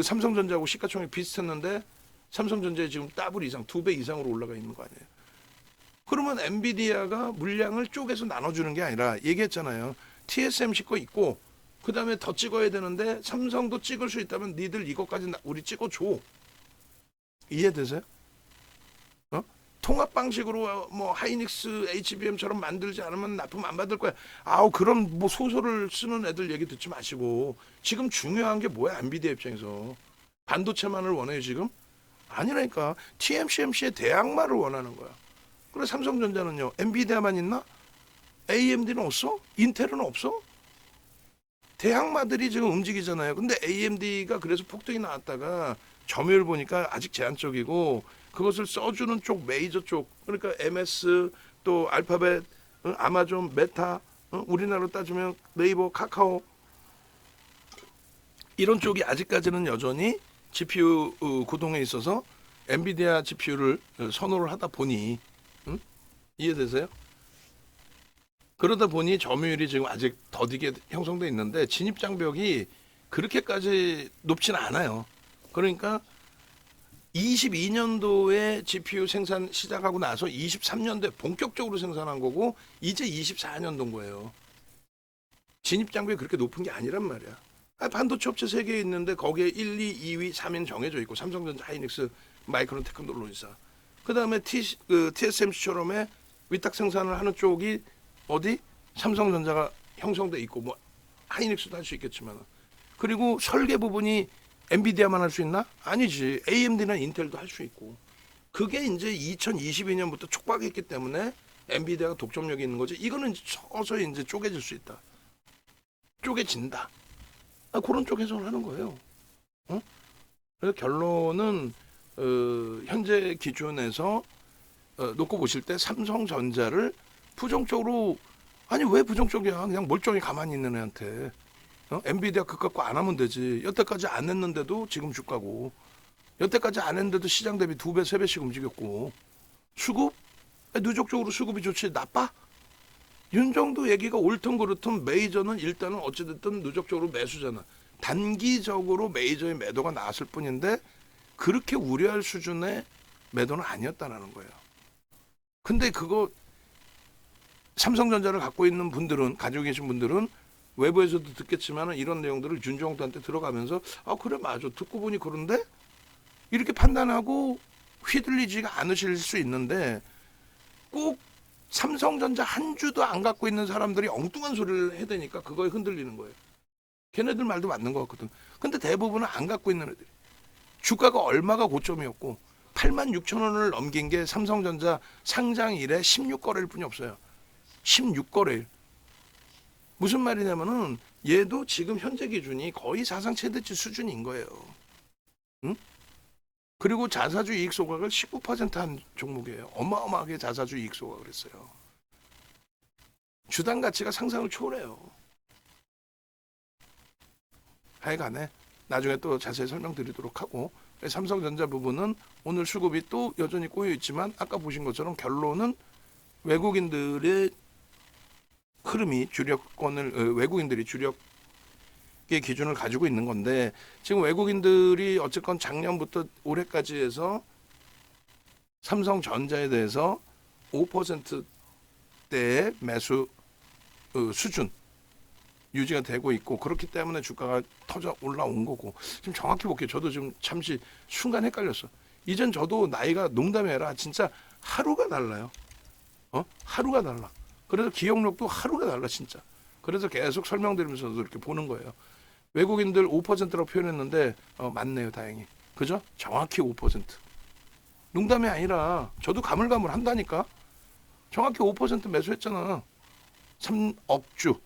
삼성전자하고 시가총액 비슷했는데 삼성전자에 지금 더블 이상, 2배 이상으로 올라가 있는 거 아니에요. 그러면 엔비디아가 물량을 쪼개서 나눠주는 게 아니라, 얘기했잖아요. TSMC 거 있고 그 다음에 더 찍어야 되는데 삼성도 찍을 수 있다면 니들 이것까지 우리 찍어줘. 이해되세요? 통합 방식으로 뭐 하이닉스 HBM처럼 만들지 않으면 납품 안 받을 거야. 그럼 뭐 소설을 쓰는 애들 얘기 듣지 마시고, 지금 중요한 게 뭐야? 엔비디아 입장에서 반도체만을 원해요 지금? 아니라니까. TSMC의 대항마를 원하는 거야. 그래 삼성전자는요, 엔비디아만 있나? AMD는 없어? 인텔은 없어? 대항마들이 지금 움직이잖아요. 근데 AMD가 그래서 폭등이 나왔다가 점유율 보니까 아직 제한적이고, 그것을 써주는 쪽, 메이저 쪽, 그러니까 MS, 또 알파벳, 아마존, 메타, 우리나라로 따지면 네이버, 카카오, 이런 쪽이 아직까지는 여전히 GPU 구동에 있어서 엔비디아 GPU를 선호를 하다 보니, 이해되세요? 그러다 보니 점유율이 지금 아직 더디게 형성돼 있는데 진입장벽이 그렇게까지 높지는 않아요. 그러니까 22년도에 GPU 생산 시작하고 나서 23년도에 본격적으로 생산한 거고, 이제 24년도인 거예요. 진입장벽이 그렇게 높은 게 아니란 말이야. 반도체 업체 3개 있는데 거기에 1, 2, 2위, 3위는 정해져 있고, 삼성전자, 하이닉스, 마이크론 테크놀로지사. 그 다음에 TSMC처럼의 위탁 생산을 하는 쪽이 어디? 삼성전자가 형성돼 있고, 뭐 하이닉스도 할 수 있겠지만, 그리고 설계 부분이 엔비디아만 할 수 있나? 아니지. AMD나 인텔도 할 수 있고. 그게 이제 2022년부터 촉박했기 때문에 엔비디아가 독점력이 있는 거지. 이거는 서서히 이제 쪼개질 수 있다. 쪼개진다. 그런 쪽 해석을 하는 거예요. 그래서 결론은 현재 기준에서 놓고 보실 때 삼성전자를 부정적으로, 아니 왜 부정적이야? 그냥 멀쩡히 가만히 있는 애한테 엔비디아 그거 갖고 안 하면 되지. 여태까지 안 했는데도 지금 주가고, 여태까지 안 했는데도 시장 대비 2배, 3배씩 움직였고, 수급? 누적적으로 수급이 좋지 나빠? 윤 정도 얘기가 옳든 그렇든 메이저는 일단은 어찌됐든 누적적으로 매수잖아. 단기적으로 메이저의 매도가 나왔을 뿐인데 그렇게 우려할 수준의 매도는 아니었다는 거예요. 근데 그거 삼성전자를 갖고 있는 분들은, 가지고 계신 분들은 외부에서도 듣겠지만 이런 내용들을 윤종호한테 들어가면서 아 그래 맞아 듣고 보니 그런데 이렇게 판단하고 휘둘리지가 않으실 수 있는데 꼭 삼성전자 한 주도 안 갖고 있는 사람들이 엉뚱한 소리를 해대니까 그거에 흔들리는 거예요. 걔네들 말도 맞는 것 같거든. 근데 대부분은 안 갖고 있는 애들이. 주가가 얼마가 고점이었고 86,000원을 넘긴 게 삼성전자 상장 이래 16거래일 뿐이 없어요. 16거래일. 무슨 말이냐면은 얘도 지금 현재 기준이 거의 사상 최대치 수준인 거예요. 응? 그리고 자사주 이익 소각을 19%한 종목이에요. 어마어마하게 자사주 이익 소각을 했어요. 주당 가치가 상상을 초월해요. 하여간에 나중에 또 자세히 설명드리도록 하고 삼성전자 부분은 오늘 수급이 또 여전히 꼬여 있지만 아까 보신 것처럼 결론은 외국인들의 흐름이 주력권을 외국인들이 주력의 기준을 가지고 있는 건데 지금 외국인들이 어쨌건 작년부터 올해까지 해서 삼성전자에 대해서 5%대의 매수 수준 유지가 되고 있고 그렇기 때문에 주가가 터져 올라온 거고 지금 정확히 볼게요. 저도 지금 잠시 순간 헷갈렸어. 이젠 저도 나이가 농담이 아니라 진짜 하루가 달라요. 하루가 달라. 그래서 기억력도 하루가 달라 진짜. 그래서 계속 설명드리면서도 이렇게 보는 거예요. 외국인들 5%라고 표현했는데 맞네요 다행히. 그죠? 정확히 5%. 농담이 아니라 저도 가물가물한다니까. 정확히 5% 매수했잖아. 3억 주.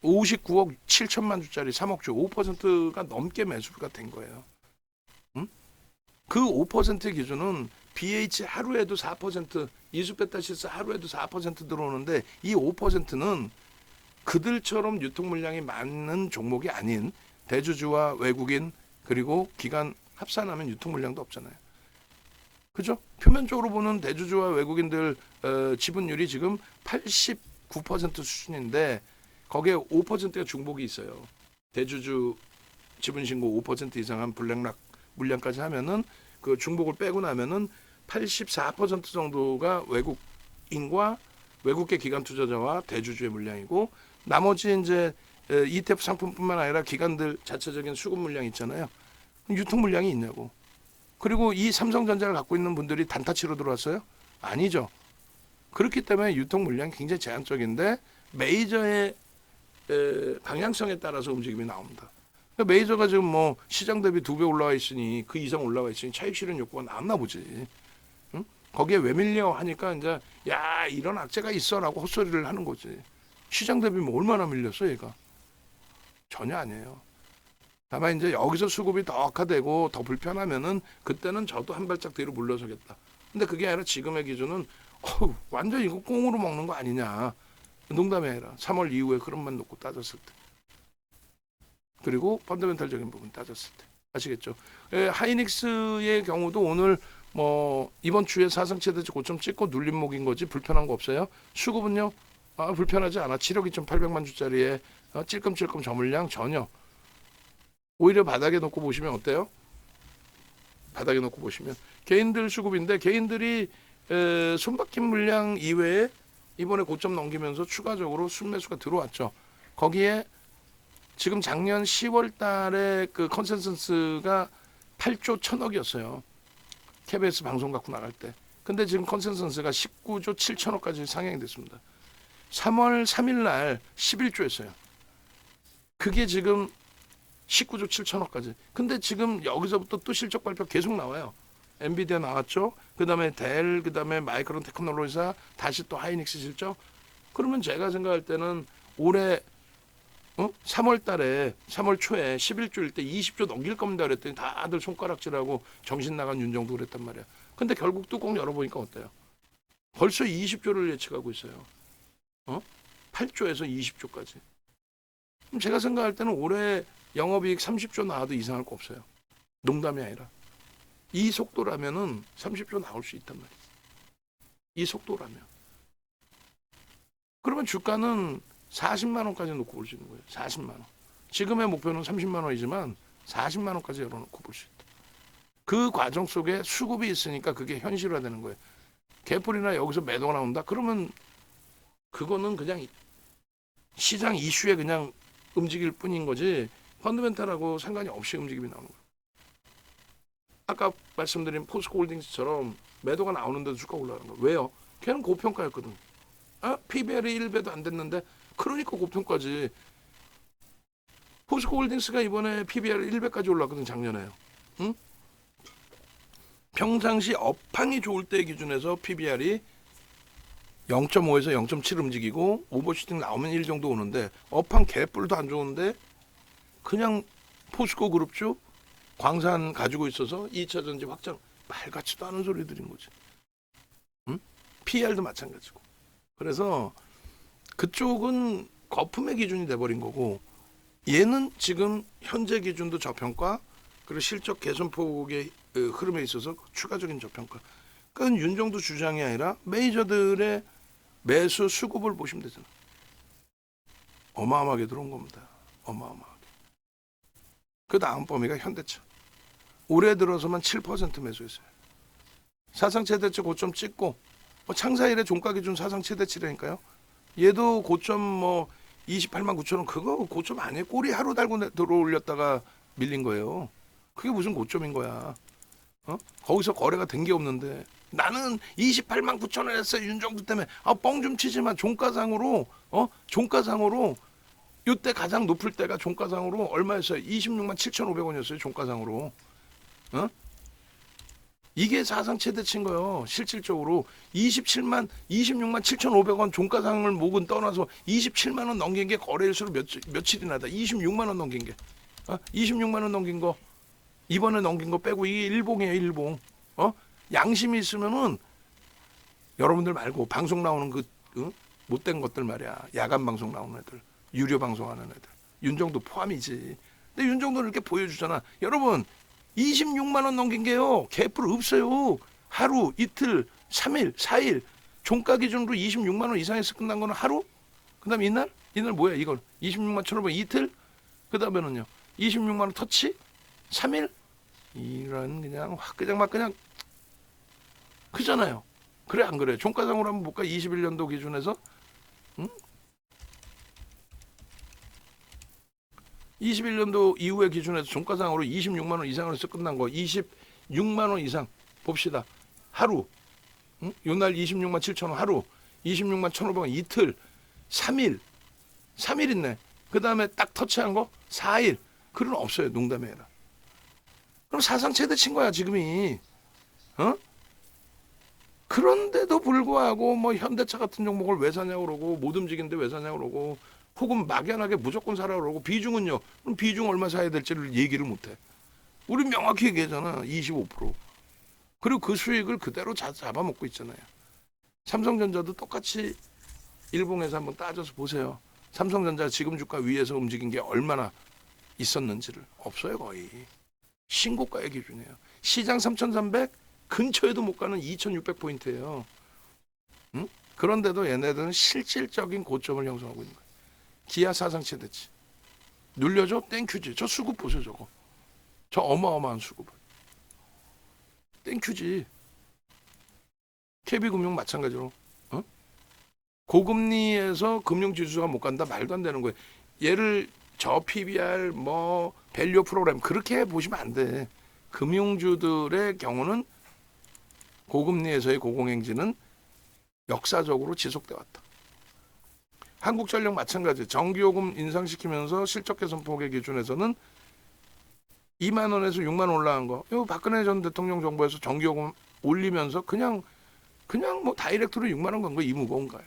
59억 7천만 주짜리 3억 주 5%가 넘게 매수가 된 거예요. 응? 그 5% 기준은 BH 하루에도 4%, 이수페타시스 하루에도 4% 들어오는데 이 5%는 그들처럼 유통 물량이 많은 종목이 아닌 대주주와 외국인 그리고 기관 합산하면 유통 물량도 없잖아요. 그죠? 표면적으로 보는 대주주와 외국인들 지분율이 지금 89% 수준인데 거기에 5%가 중복이 있어요. 대주주 지분 신고 5% 이상한 블랙락 물량까지 하면은 그 중복을 빼고 나면은 84% 정도가 외국인과 외국계 기관 투자자와 대주주의 물량이고 나머지 이제 ETF 상품뿐만 아니라 기관들 자체적인 수급 물량 있잖아요. 유통 물량이 있냐고. 그리고 이 삼성전자를 갖고 있는 분들이 단타치로 들어왔어요? 아니죠. 그렇기 때문에 유통 물량이 굉장히 제한적인데 메이저의 방향성에 따라서 움직임이 나옵니다. 그러니까 메이저가 지금 뭐 시장 대비 2배 올라와 있으니 그 이상 올라와 있으니 차익 실현 욕구가 나왔나 보지. 응? 거기에 왜 밀려 하니까 이제 야 이런 악재가 있어라고 헛소리를 하는 거지. 시장 대비 뭐 얼마나 밀렸어 얘가. 전혀 아니에요. 다만 이제 여기서 수급이 더 악화되고 더 불편하면은 그때는 저도 한 발짝 뒤로 물러서겠다. 근데 그게 아니라 지금의 기준은 완전 이거 꽁으로 먹는 거 아니냐. 농담이 아니라 3월 이후에 그런만 놓고 따졌을 때 그리고 펀더멘탈적인 부분 따졌을 때 아시겠죠? 하이닉스의 경우도 오늘 뭐 이번 주에 사상 최대치 고점 찍고 눌림목인 거지 불편한 거 없어요. 수급은요 불편하지 않아. 7억 2,800만 주짜리에 찔끔찔끔 저물량 전혀. 오히려 바닥에 놓고 보시면 어때요? 바닥에 놓고 보시면 개인들 수급인데 개인들이 손바뀐 물량 이외에 이번에 고점 넘기면서 추가적으로 순매수가 들어왔죠. 거기에 지금 작년 10월 달에 그 컨센서스가 8조 1천억이었어요. KBS 방송 갖고 나갈 때. 근데 지금 컨센서스가 19조 7천억까지 상향이 됐습니다. 3월 3일 날 11조였어요. 그게 지금 19조 7천억까지. 근데 지금 여기서부터 또 실적 발표 계속 나와요. 엔비디아 나왔죠. 그다음에 델, 그다음에 마이크론 테크놀로지사, 다시 또 하이닉스 실적. 그러면 제가 생각할 때는 올해 3월 달에 3월 초에 11조일 때 20조 넘길 겁니다 그랬더니 다들 손가락질하고 정신 나간 윤정도 그랬단 말이야. 근데 결국 뚜껑 열어보니까 어때요? 벌써 20조를 예측하고 있어요. 8조에서 20조까지. 그럼 제가 생각할 때는 올해 영업이익 30조 나와도 이상할 거 없어요. 농담이 아니라. 이 속도라면은 30조 나올 수 있단 말이에요. 이 속도라면. 그러면 주가는 40만 원까지 놓고 볼 수 있는 거예요. 40만 원. 지금의 목표는 30만 원이지만 40만 원까지 열어놓고 볼 수 있다. 그 과정 속에 수급이 있으니까 그게 현실화되는 거예요. 개뿔이나 여기서 매도가 나온다. 그러면 그거는 그냥 시장 이슈에 그냥 움직일 뿐인 거지 펀드멘탈하고 상관이 없이 움직임이 나오는 거예요. 아까 말씀드린 포스코홀딩스처럼 매도가 나오는데도 주가 올라가는 거예요. 왜요? 걔는 고평가였거든. PBR이 1배도 안 됐는데 그러니까 고평가지. 포스코홀딩스가 이번에 PBR 1배까지 올랐거든 작년에요. 응? 평상시 업황이 좋을 때 기준에서 PBR이 0.5에서 0.7 움직이고 오버슈팅 나오면 1 정도 오는데 업황 개뿔도 안 좋은데 그냥 포스코 그룹주 광산 가지고 있어서 2차 전지 확장 말 같지도 않은 소리 들인 거지. 응? PR도 마찬가지고. 그래서 그쪽은 거품의 기준이 돼버린 거고 얘는 지금 현재 기준도 저평가 그리고 실적 개선폭의 흐름에 있어서 추가적인 저평가. 그건 윤정도 주장이 아니라 메이저들의 매수 수급을 보시면 되잖아. 어마어마하게 들어온 겁니다. 어마어마하게. 그 다음 범위가 현대차. 올해 들어서만 7% 매수했어요. 사상 최대치 고점 찍고 창사 이래 종가 기준 사상 최대치라니까요. 얘도 고점 28만 9천 원 그거 고점 아니에요. 꼬리 하루 달고 들어올렸다가 밀린 거예요. 그게 무슨 고점인 거야. 거기서 거래가 된 게 없는데 나는 28만 9천 원 했어요. 윤정수 때문에. 뻥 좀 치지만 종가상으로 종가상으로 이때 가장 높을 때가 종가상으로 얼마였어요? 26만 7,500원이었어요. 종가상으로. 이게 사상 최대치인 거예요. 실질적으로 26만 7,500원 종가상을 목은 떠나서 27만 원 넘긴 게 거래일수로 며칠이나 다 26만 원 넘긴 게 26만 원 넘긴 거 이번에 넘긴 거 빼고 이게 일봉이에요. 일봉. 양심이 있으면은 여러분들 말고 방송 나오는 그 못된 것들 말이야. 야간 방송 나오는 애들, 유료 방송하는 애들, 윤정도 포함이지. 근데 윤정도는 이렇게 보여주잖아. 여러분 26만 원 넘긴 게요. 개뿔 없어요. 하루, 이틀, 3일, 4일 종가 기준으로 26만 원 이상에서 끝난 거는 하루. 그다음에 이날 뭐야 이걸 26만 1,500원 이틀. 그다음에는요 26만 원 터치 3일. 이런 그냥 막 그냥 크잖아요. 그래 안 그래? 종가상으로 한번 볼까? 21년도 기준에서 21년도 이후의 기준에서 종가상으로 26만 원 이상으로 해서 끝난 거 26만 원 이상 봅시다. 하루 요날 26만 7천 원 하루 26만 1,500원 이틀 3일 있네. 그 다음에 딱 터치한 거 4일 그건 없어요. 농담이 아니라. 그럼 사상 최대치인 거야 지금이. 그런데도 불구하고 현대차 같은 종목을 왜 사냐고 그러고 못 움직이는데 왜 사냐고 그러고 혹은 막연하게 무조건 사라고 그러고 비중은요. 그럼 비중 얼마 사야 될지를 얘기를 못해. 우리 명확히 얘기하잖아. 25%. 그리고 그 수익을 그대로 잡아먹고 있잖아요. 삼성전자도 똑같이 일봉에서 한번 따져서 보세요. 삼성전자 지금 주가 위에서 움직인 게 얼마나 있었는지를. 없어요 거의. 신고가의 기준이에요. 시장 3,300 근처에도 못 가는 2,600포인트예요. 그런데도 얘네들은 실질적인 고점을 형성하고 있는 거예요. 기아 사상 최대치. 눌려줘? 땡큐지. 저 수급 보세요 저거. 저 어마어마한 수급을. 땡큐지. KB금융 마찬가지로. 고금리에서 금융지수가 못 간다? 말도 안 되는 거예요. 얘를 저 PBR 밸류 프로그램 그렇게 보시면 안 돼. 금융주들의 경우는 고금리에서의 고공행진은 역사적으로 지속돼 왔다. 한국전력 마찬가지. 전기요금 인상시키면서 실적 개선 폭의 기준에서는 2만 원에서 6만 원 올라간 거. 이거 박근혜 전 대통령 정부에서 전기요금 올리면서 그냥 다이렉트로 6만 원 건 거 이 무거운 거야.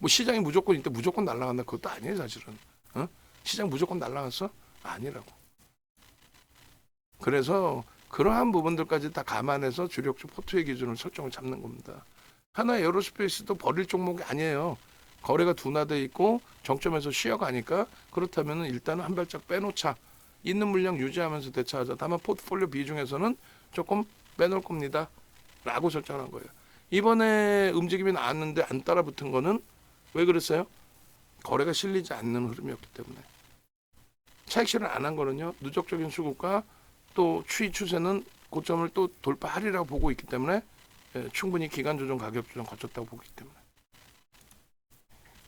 시장이 무조건 이때 무조건 날라간다. 그것도 아니에요 사실은. 시장 무조건 날라갔어? 아니라고. 그래서 그러한 부분들까지 다 감안해서 주력주 포트의 기준을 설정을 잡는 겁니다. 하나 에어로스페이스도 버릴 종목이 아니에요. 거래가 둔화돼 있고 정점에서 쉬어가니까 그렇다면 일단은 한 발짝 빼놓자. 있는 물량 유지하면서 대처하자. 다만 포트폴리오 비중에서는 조금 빼놓을 겁니다. 라고 설정한 거예요. 이번에 움직임이 나왔는데 안 따라붙은 거는 왜 그랬어요? 거래가 실리지 않는 흐름이었기 때문에. 차익 실현 안 한 거는요. 누적적인 수급과 또 추이 추세는 고점을 또 돌파하리라고 보고 있기 때문에 충분히 기간 조정, 가격 조정 거쳤다고 보기 때문에.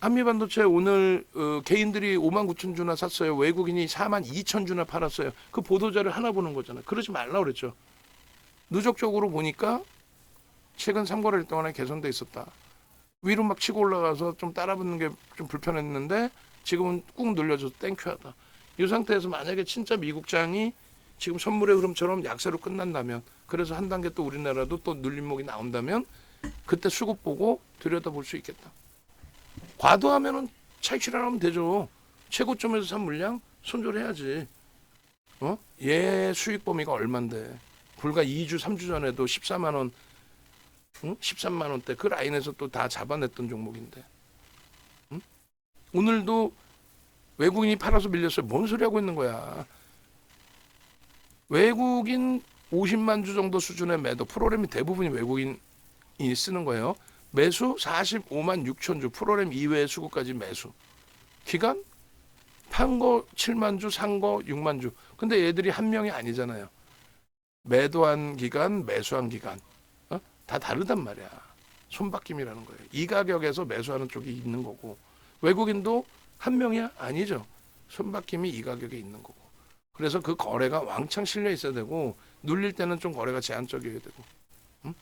한미반도체 오늘 개인들이 5만 9천 주나 샀어요. 외국인이 4만 2천 주나 팔았어요. 그 보도자를 하나 보는 거잖아요. 그러지 말라 그랬죠. 누적적으로 보니까 최근 3거래일 동안에 개선돼 있었다. 위로 막 치고 올라가서 좀 따라붙는 게 좀 불편했는데 지금은 꾹 눌려줘서 땡큐하다. 이 상태에서 만약에 진짜 미국장이 지금 선물의 흐름처럼 약세로 끝난다면, 그래서 한 단계 또 우리나라도 또 눌림목이 나온다면 그때 수급 보고 들여다볼 수 있겠다. 과도하면은 차익 실현하면 되죠. 최고점에서 산 물량 손절해야지. 얘 수익 범위가 얼만데. 불과 2주 3주 전에도 14만 원, 13만 원대 그 라인에서 또 다 잡아냈던 종목인데. 오늘도 외국인이 팔아서 밀렸어요. 뭔 소리 하고 있는 거야. 외국인 50만 주 정도 수준의 매도, 프로그램이 대부분이 외국인이 쓰는 거예요. 매수 45만 6천 주, 프로그램 이외의 수급까지 매수. 기간? 판 거 7만 주, 산 거 6만 주. 근데 얘들이 한 명이 아니잖아요. 매도한 기간, 매수한 기간. 다 다르단 말이야. 손바뀜이라는 거예요. 이 가격에서 매수하는 쪽이 있는 거고, 외국인도 한 명이야? 아니죠. 손바뀜이 이 가격에 있는 거고. 그래서 그 거래가 왕창 실려 있어야 되고, 눌릴 때는 좀 거래가 제한적이어야 되고.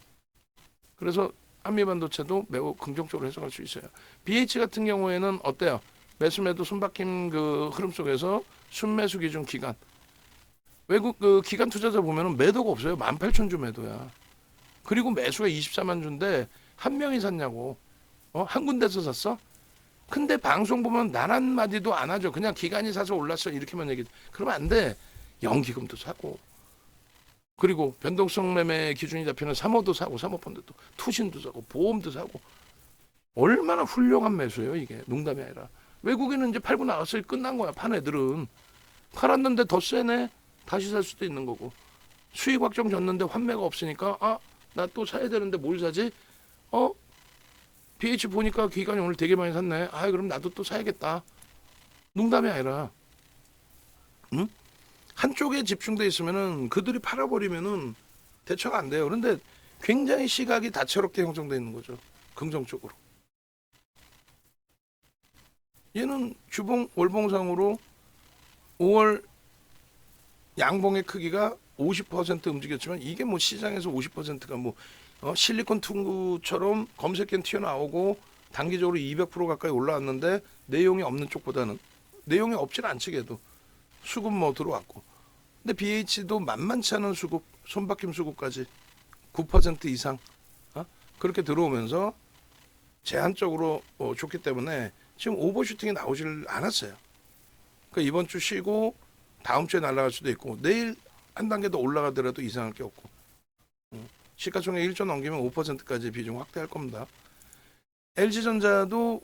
그래서 한미반도체도 매우 긍정적으로 해석할 수 있어요. BH 같은 경우에는 어때요? 매수매도 손바뀜 그 흐름 속에서 순매수 기준 기간. 외국 그 기간 투자자 보면은 매도가 없어요. 18,000주 매도야. 그리고 매수가 24만 주인데 한 명이 샀냐고. 한 군데서 샀어? 근데 방송 보면 단 한마디도 안 하죠. 그냥 기간이 사서 올랐어 이렇게만 얘기해. 그러면 안 돼. 연기금도 사고. 그리고 변동성 매매 기준이 잡히는 사모도 사고, 사모펀드도, 투신도 사고, 보험도 사고. 얼마나 훌륭한 매수예요 이게. 농담이 아니라. 외국인은 이제 팔고 나갔어요. 끝난 거야. 판 애들은. 팔았는데 더 세네. 다시 살 수도 있는 거고. 수익 확정 졌는데 환매가 없으니까 나 또 사야 되는데 뭘 사지? BH 보니까 기간이 오늘 되게 많이 샀네. 그럼 나도 또 사야겠다. 농담이 아니라. 응? 한쪽에 집중돼 있으면은 그들이 팔아버리면은 대처가 안 돼요. 그런데 굉장히 시각이 다채롭게 형성돼 있는 거죠. 긍정적으로. 얘는 주봉 월봉상으로 5월 양봉의 크기가 50% 움직였지만 이게 뭐 시장에서 50%가 뭐 실리콘 퉁구처럼 검색엔 튀어나오고 단기적으로 200% 가까이 올라왔는데 내용이 없는 쪽보다는 내용이 없진 않지 걔도 수급 뭐 들어왔고. 근데 BH도 만만치 않은 수급, 손바뀜 수급까지 9% 이상 그렇게 들어오면서 제한적으로 좋기 때문에 지금 오버슈팅이 나오질 않았어요. 그러니까 이번 주 쉬고 다음 주에 날아갈 수도 있고 내일 한 단계 더 올라가더라도 이상할 게 없고 시가총액 1조 넘기면 5%까지 비중 확대할 겁니다. LG전자도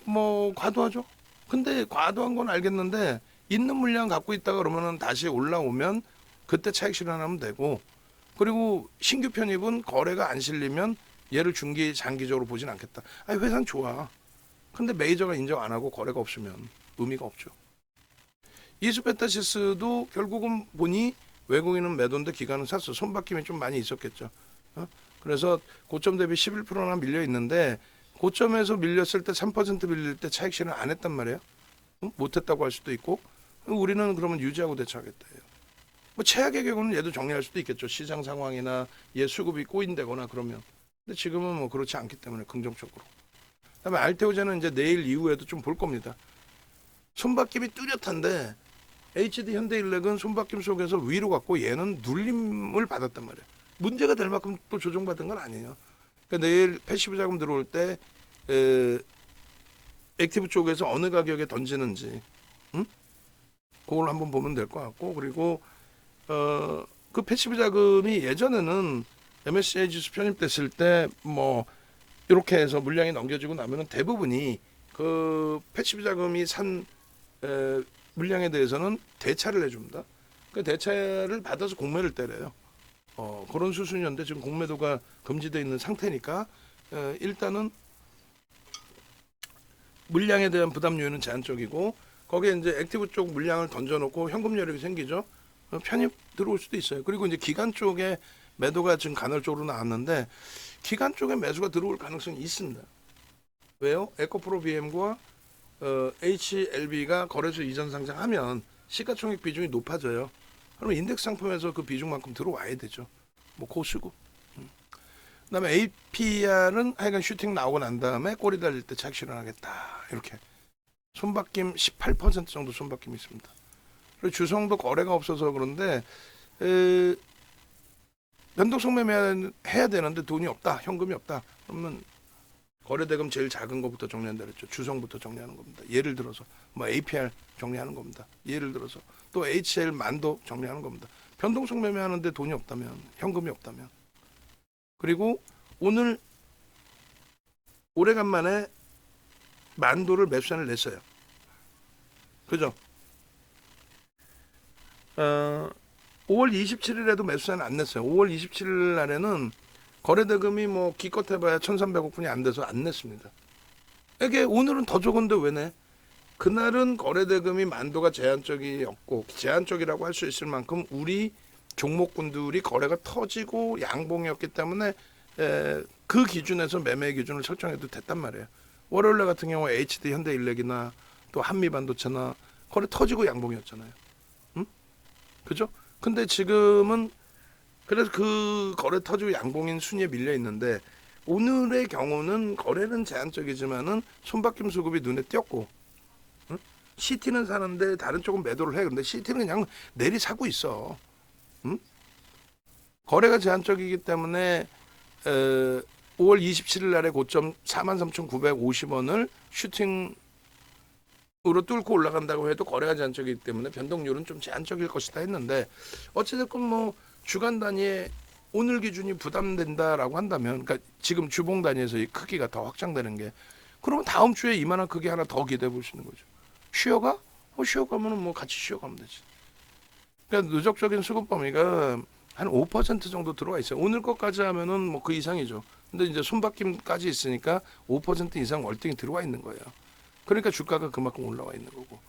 뭐 과도하죠. 근데 과도한 건 알겠는데 있는 물량 갖고 있다가 그러면은 다시 올라오면 그때 차익 실현하면 되고, 그리고 신규 편입은 거래가 안 실리면 얘를 중기 장기적으로 보진 않겠다. 회사는 좋아. 근데 메이저가 인정 안 하고 거래가 없으면 의미가 없죠. 이수페타시스도 결국은 보니 외국인은 매도인데 기관은 샀어. 손바뀜이 좀 많이 있었겠죠. 그래서 고점 대비 11%나 밀려 있는데 고점에서 밀렸을 때 3% 밀릴 때 차익 실현 안 했단 말이에요. 못했다고 할 수도 있고, 우리는 그러면 유지하고 대처하겠다. 뭐 최악의 경우는 얘도 정리할 수도 있겠죠. 시장 상황이나 얘 수급이 꼬인다거나 그러면. 근데 지금은 뭐 그렇지 않기 때문에 긍정적으로. 그다음에 알테오제는 이제 내일 이후에도 좀 볼 겁니다. 손바뀜이 뚜렷한데 HD 현대일렉은 손바뀜 속에서 위로 갔고 얘는 눌림을 받았단 말이에요. 문제가 될 만큼 또 조정받은 건 아니에요. 그러니까 내일 패시브 자금 들어올 때 액티브 쪽에서 어느 가격에 던지는지 그걸 한번 보면 될 것 같고, 그리고 그 패시브 자금이 예전에는 MSCI 지수 편입됐을 때 뭐 이렇게 해서 물량이 넘겨지고 나면은 대부분이 그 패시브 자금이 산 물량에 대해서는 대차를 해줍니다. 그 대차를 받아서 공매를 때려요. 그런 수순이었는데 지금 공매도가 금지되어 있는 상태니까 일단은 물량에 대한 부담 요인은 제한적이고, 거기에 이제 액티브 쪽 물량을 던져놓고 현금 여력이 생기죠. 편입 들어올 수도 있어요. 그리고 이제 기간 쪽에 매도가 지금 간헐적으로 나왔는데 기간 쪽에 매수가 들어올 가능성이 있습니다. 왜요? 에코프로 BM과 HLB가 거래소 이전 상장하면 시가총액 비중이 높아져요. 그러면 인덱스 상품에서 그 비중만큼 들어와야 되죠. 뭐 고수고. 그다음에 APR은 하여간 슈팅 나오고 난 다음에 꼬리 달릴 때 착 실현하겠다. 이렇게 손바뀜 18% 정도 손바뀜이 있습니다. 그리고 주성도 거래가 없어서 그런데 변동성 매매해야 되는데 돈이 없다, 현금이 없다. 그러면 거래대금 제일 작은 것부터 정리한다 그랬죠. 주성부터 정리하는 겁니다. 예를 들어서 뭐 APR 정리하는 겁니다. 예를 들어서 또 HL 만도 정리하는 겁니다. 변동성 매매하는데 돈이 없다면, 현금이 없다면. 그리고 오늘 오래간만에 만도를 매수세를 냈어요. 그죠? 5월 27일에도 매수세는 안 냈어요. 5월 27일 날에는 거래대금이 뭐 기껏 해봐야 1,300억 분이 안 돼서 안 냈습니다. 이게 오늘은 더 적은데 왜 내? 그날은 거래대금이 만도가 제한적이었고 제한적이라고 할 수 있을 만큼 우리 종목군들이 거래가 터지고 양봉이었기 때문에 그 기준에서 매매 기준을 설정해도 됐단 말이에요. 월요일날 같은 경우 HD 현대일렉이나 또 한미반도체나 거래 터지고 양봉이었잖아요. 응? 그죠? 근데 지금은 그래서 그 거래 터지고 양봉인 순위에 밀려 있는데 오늘의 경우는 거래는 제한적이지만은 손바뀜 수급이 눈에 띄었고 응? CT는 사는데 다른 쪽은 매도를 해. 근데 CT는 그냥 내리 사고 있어. 응? 거래가 제한적이기 때문에 5월 27일 날에 고점 43,950원을 슈팅으로 뚫고 올라간다고 해도 거래가 제한적이기 때문에 변동률은 좀 제한적일 것이다 했는데 어찌됐건 뭐 주간 단위에 오늘 기준이 부담된다라고 한다면 그러니까 지금 주봉 단위에서의 크기가 더 확장되는 게 그러면 다음 주에 이만한 크기 하나 더 기대해 볼 수 있는 거죠. 쉬어가? 쉬어가면은 뭐 같이 쉬어가면 되지. 그러니까 누적적인 수급 범위가 한 5% 정도 들어와 있어요. 오늘 것까지 하면은 뭐 그 이상이죠. 근데 이제 손바뀜까지 있으니까 5% 이상 월등히 들어와 있는 거예요. 그러니까 주가가 그만큼 올라와 있는 거고.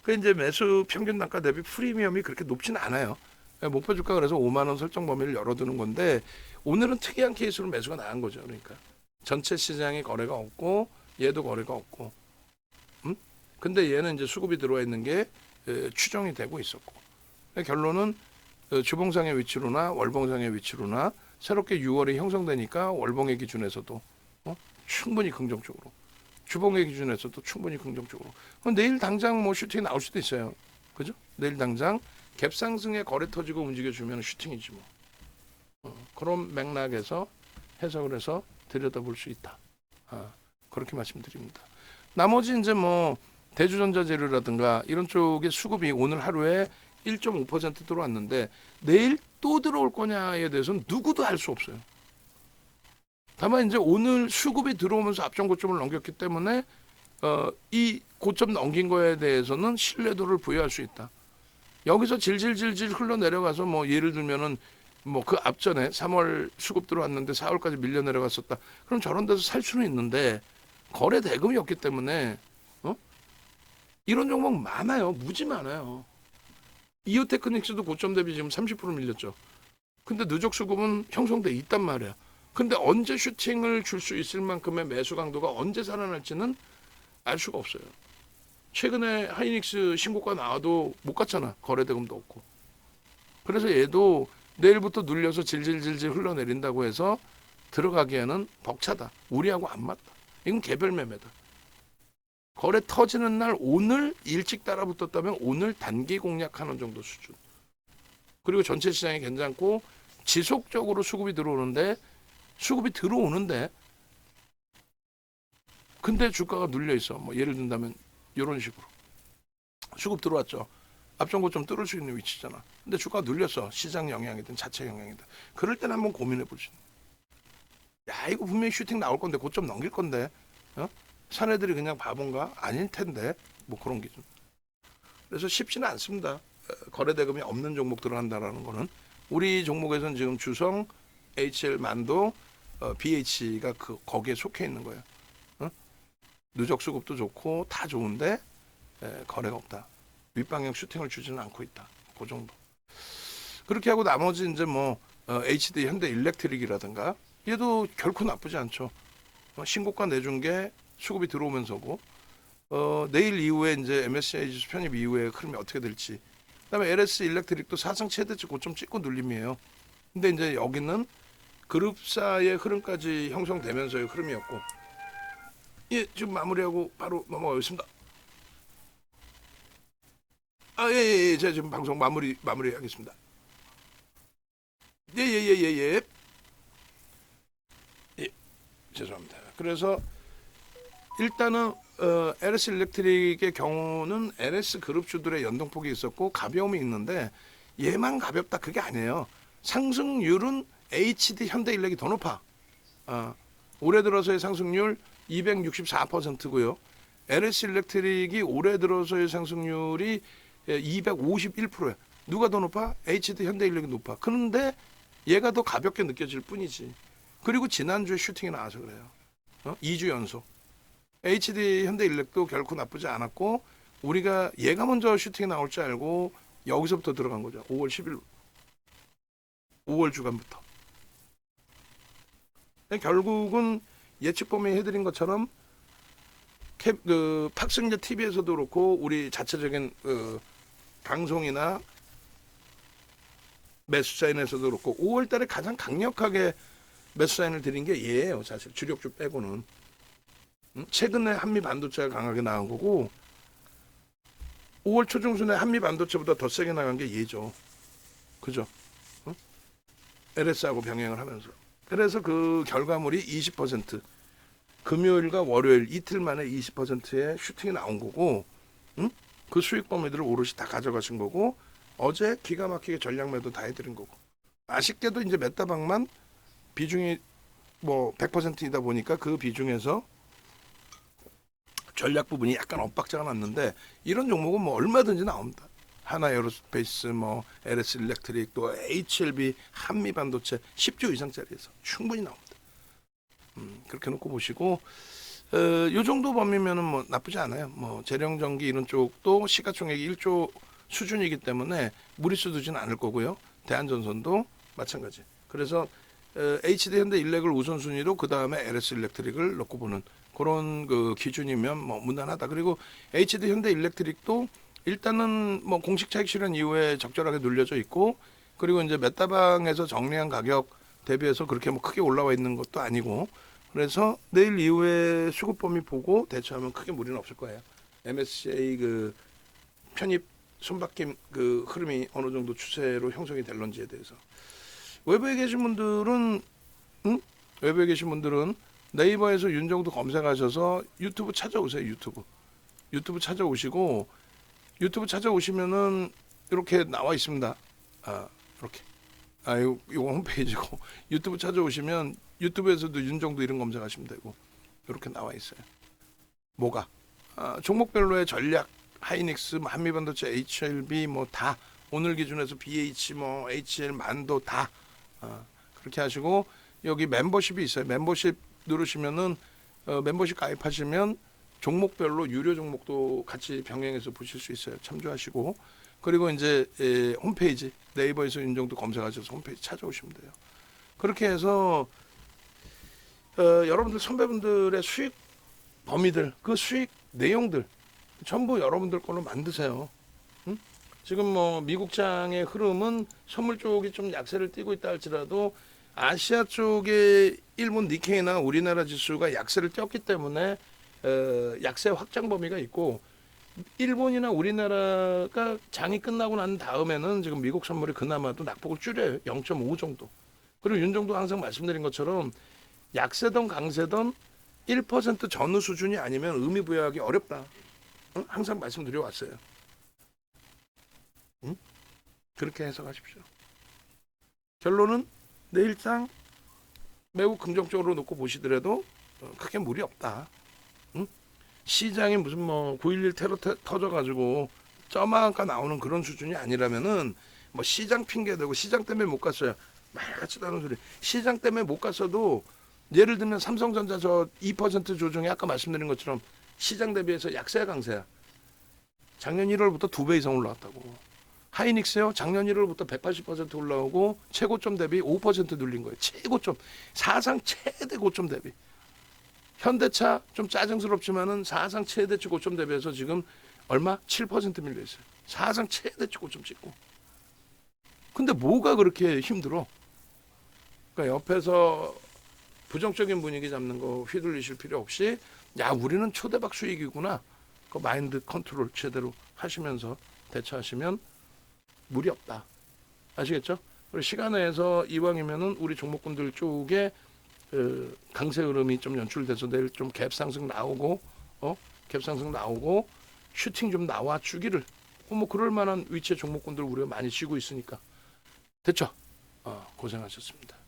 그 이제 매수 평균 단가 대비 프리미엄이 그렇게 높지는 않아요. 목표 주가 그래서 5만 원 설정 범위를 열어두는 건데 오늘은 특이한 케이스로 매수가 나간 거죠. 그러니까 전체 시장에 거래가 없고 얘도 거래가 없고. 근데 얘는 이제 수급이 들어와 있는 게 추정이 되고 있었고. 결론은 주봉상의 위치로나 월봉상의 위치로나 새롭게 6월이 형성되니까 월봉의 기준에서도 충분히 긍정적으로 주봉의 기준에서도 충분히 긍정적으로 내일 당장 뭐 슈팅이 나올 수도 있어요. 그죠? 내일 당장 갭 상승에 거래 터지고 움직여주면 슈팅이지 뭐. 그런 맥락에서 해석을 해서 들여다볼 수 있다. 그렇게 말씀드립니다. 나머지 이제 뭐 대주전자재료라든가 이런 쪽의 수급이 오늘 하루에 1.5% 들어왔는데 내일 또 들어올 거냐에 대해서는 누구도 알 수 없어요. 다만 이제 오늘 수급이 들어오면서 앞전 고점을 넘겼기 때문에 이 고점 넘긴 거에 대해서는 신뢰도를 부여할 수 있다. 여기서 질질질질 흘러내려가서 뭐 예를 들면은 뭐 그 앞전에 3월 수급 들어왔는데 4월까지 밀려 내려갔었다. 그럼 저런 데서 살 수는 있는데 거래 대금이 없기 때문에 이런 종목 많아요. 무지 많아요. 이오테크닉스도 고점 대비 지금 30% 밀렸죠. 근데 누적 수급은 형성돼 있단 말이야. 근데 언제 슈팅을 줄 수 있을 만큼의 매수 강도가 언제 살아날지는 알 수가 없어요. 최근에 하이닉스 신고가 나와도 못 갔잖아. 거래 대금도 없고. 그래서 얘도 내일부터 눌려서 질질질질 흘러내린다고 해서 들어가기에는 벅차다. 우리하고 안 맞다. 이건 개별 매매다. 거래 터지는 날 오늘 일찍 따라붙었다면 오늘 단기 공략하는 정도 수준. 그리고 전체 시장이 괜찮고 지속적으로 수급이 들어오는데 근데 주가가 눌려 있어. 뭐 예를 든다면 이런 식으로 수급 들어왔죠. 앞전 고점 뚫을 수 있는 위치잖아. 근데 주가가 눌렸어. 시장 영향이든 자체 영향이든. 그럴 때는 한번 고민해 보지. 야 이거 분명히 슈팅 나올 건데 고점 넘길 건데 사내들이 그냥 바본가? 아닐 텐데 뭐 그런 기준. 그래서 쉽지는 않습니다. 거래 대금이 없는 종목 들어간다라는 거는 우리 종목에서는 지금 주성, HL 만도, BH가 거기에 속해 있는 거예요. 누적 수급도 좋고 다 좋은데 거래가 없다. 윗방향 슈팅을 주지는 않고 있다. 그 정도. 그렇게 하고 나머지 이제 뭐 HD 현대 일렉트릭이라든가 얘도 결코 나쁘지 않죠. 신고가 내준 게 수급이 들어오면서고 내일 이후에 이제 MSCI 지수 편입 이후에 흐름이 어떻게 될지. 그다음에 LS 일렉트릭도 사상 최대치 고점 찍고 눌림이에요. 근데 이제 여기는 그룹사의 흐름까지 형성되면서의 흐름이었고, 예, 지금 마무리하고 바로 넘어가겠습니다. 예, 제가 지금 방송 마무리하겠습니다. 예, 죄송합니다. 그래서 일단은 LS 일렉트릭의 경우는 LS 그룹주들의 연동폭이 있었고 가벼움이 있는데 얘만 가볍다 그게 아니에요. 상승률은 HD 현대일렉이 더 높아. 올해 들어서의 상승률 264%고요. LS 일렉트릭이 올해 들어서의 상승률이 251%야. 누가 더 높아? HD 현대일렉이 높아. 그런데 얘가 더 가볍게 느껴질 뿐이지. 그리고 지난주에 슈팅이 나와서 그래요. 2주 연속. HD 현대일렉도 결코 나쁘지 않았고 우리가 얘가 먼저 슈팅이 나올 줄 알고 여기서부터 들어간 거죠. 5월 10일 5월 주간부터. 결국은 예측 범위 해드린 것처럼 팍스인제 TV에서도 그렇고 우리 자체적인 방송이나 매수 사인에서도 그렇고 5월 달에 가장 강력하게 매수 사인을 드린 게 얘예요. 사실 주력주 빼고는. 최근에 한미 반도체가 강하게 나온 거고 5월 초중순에 한미 반도체보다 더 세게 나간 게 얘죠. 그죠? LS하고 병행을 하면서. 그래서 그 결과물이 20% 금요일과 월요일 이틀 만에 20%의 슈팅이 나온 거고 그 수익 범위들을 오롯이 다 가져가신 거고 어제 기가 막히게 전략 매도 다 해드린 거고 아쉽게도 이제 메타방만 비중이 뭐 100%이다 보니까 그 비중에서 전략 부분이 약간 엇박자가 났는데 이런 종목은 뭐 얼마든지 나옵니다. 하나 에어로스페이스, 뭐 LS 일렉트릭, 또 HLB, 한미 반도체 10조 이상짜리에서 충분히 나옵니다. 그렇게 놓고 보시고 요 정도 범위면은 뭐 나쁘지 않아요. 뭐 재령전기 이런 쪽도 시가총액이 1조 수준이기 때문에 무리수 두지는 않을 거고요. 대한전선도 마찬가지. 그래서 HD 현대 일렉을 우선순위로 그 다음에 LS 일렉트릭을 놓고 보는 그런 그 기준이면 뭐 무난하다. 그리고 HD 현대 일렉트릭도 일단은 뭐 공식 차익 실현 이후에 적절하게 눌려져 있고 그리고 이제 메타방에서 정리한 가격 대비해서 그렇게 뭐 크게 올라와 있는 것도 아니고 그래서 내일 이후에 수급 범위 보고 대처하면 크게 무리는 없을 거예요. MSCI 그 편입 손바뀜 그 흐름이 어느 정도 추세로 형성이 될런지에 대해서 외부에 계신 분들은 외부에 계신 분들은 네이버에서 윤정도 검색하셔서 유튜브 찾아오세요. 유튜브 찾아오시고 유튜브 찾아오시면은 이렇게 나와 있습니다. 이렇게. 이거 홈페이지고 유튜브 찾아오시면 유튜브에서도 윤정도 이름 검색하시면 되고 이렇게 나와 있어요. 뭐가? 종목별로의 전략, 하이닉스, 한미반도체, HLB 뭐 다 오늘 기준에서 BH 뭐 HL 만도 다 그렇게 하시고 여기 멤버십이 있어요. 멤버십 누르시면은 멤버십 가입하시면 종목별로 유료 종목도 같이 병행해서 보실 수 있어요. 참조하시고 그리고 이제 홈페이지 네이버에서 윤정도 검색하셔서 홈페이지 찾아오시면 돼요. 그렇게 해서 여러분들 선배분들의 수익 범위들 그 수익 내용들 전부 여러분들 걸로 만드세요. 지금 뭐 미국장의 흐름은 선물 쪽이 좀 약세를 띠고 있다 할지라도 아시아 쪽에 일본 니케이나 우리나라 지수가 약세를 띄었기 때문에 약세 확장 범위가 있고 일본이나 우리나라가 장이 끝나고 난 다음에는 지금 미국 선물이 그나마도 낙폭을 줄여요. 0.5 정도. 그리고 윤정도 항상 말씀드린 것처럼 약세던 강세던 1% 전후 수준이 아니면 의미 부여하기 어렵다. 항상 말씀드려 왔어요. 그렇게 해석하십시오. 결론은 내일장 매우 긍정적으로 놓고 보시더라도 크게 무리 없다. 시장이 무슨 뭐 9.11 테러 터져가지고 저만가 나오는 그런 수준이 아니라면은 뭐 시장 핑계대고 시장 때문에 못 갔어요. 말 같지도 않은 소리. 시장 때문에 못 갔어도 예를 들면 삼성전자 저 2% 조정이 아까 말씀드린 것처럼 시장 대비해서 약세야 강세야. 작년 1월부터 2배 이상 올라왔다고. 하이닉스요. 작년 1월부터 180% 올라오고 최고점 대비 5% 눌린 거예요. 최고점. 사상 최대 고점 대비. 현대차 좀 짜증스럽지만은 사상 최대치 고점 대비해서 지금 얼마? 7% 밀려 있어요. 사상 최대치 고점 찍고. 근데 뭐가 그렇게 힘들어? 그러니까 옆에서 부정적인 분위기 잡는 거 휘둘리실 필요 없이 야 우리는 초대박 수익이구나. 그 마인드 컨트롤 제대로 하시면서 대처하시면 무리 없다. 아시겠죠? 그리고 시간 내에서 이왕이면은 우리 종목군들 쪽에 강세 흐름이 좀 연출돼서 내일 좀 갭 상승 나오고 갭 상승 나오고 슈팅 좀 나와 주기를 뭐 그럴 만한 위치의 종목군들 우리가 많이 쥐고 있으니까 됐죠? 고생하셨습니다.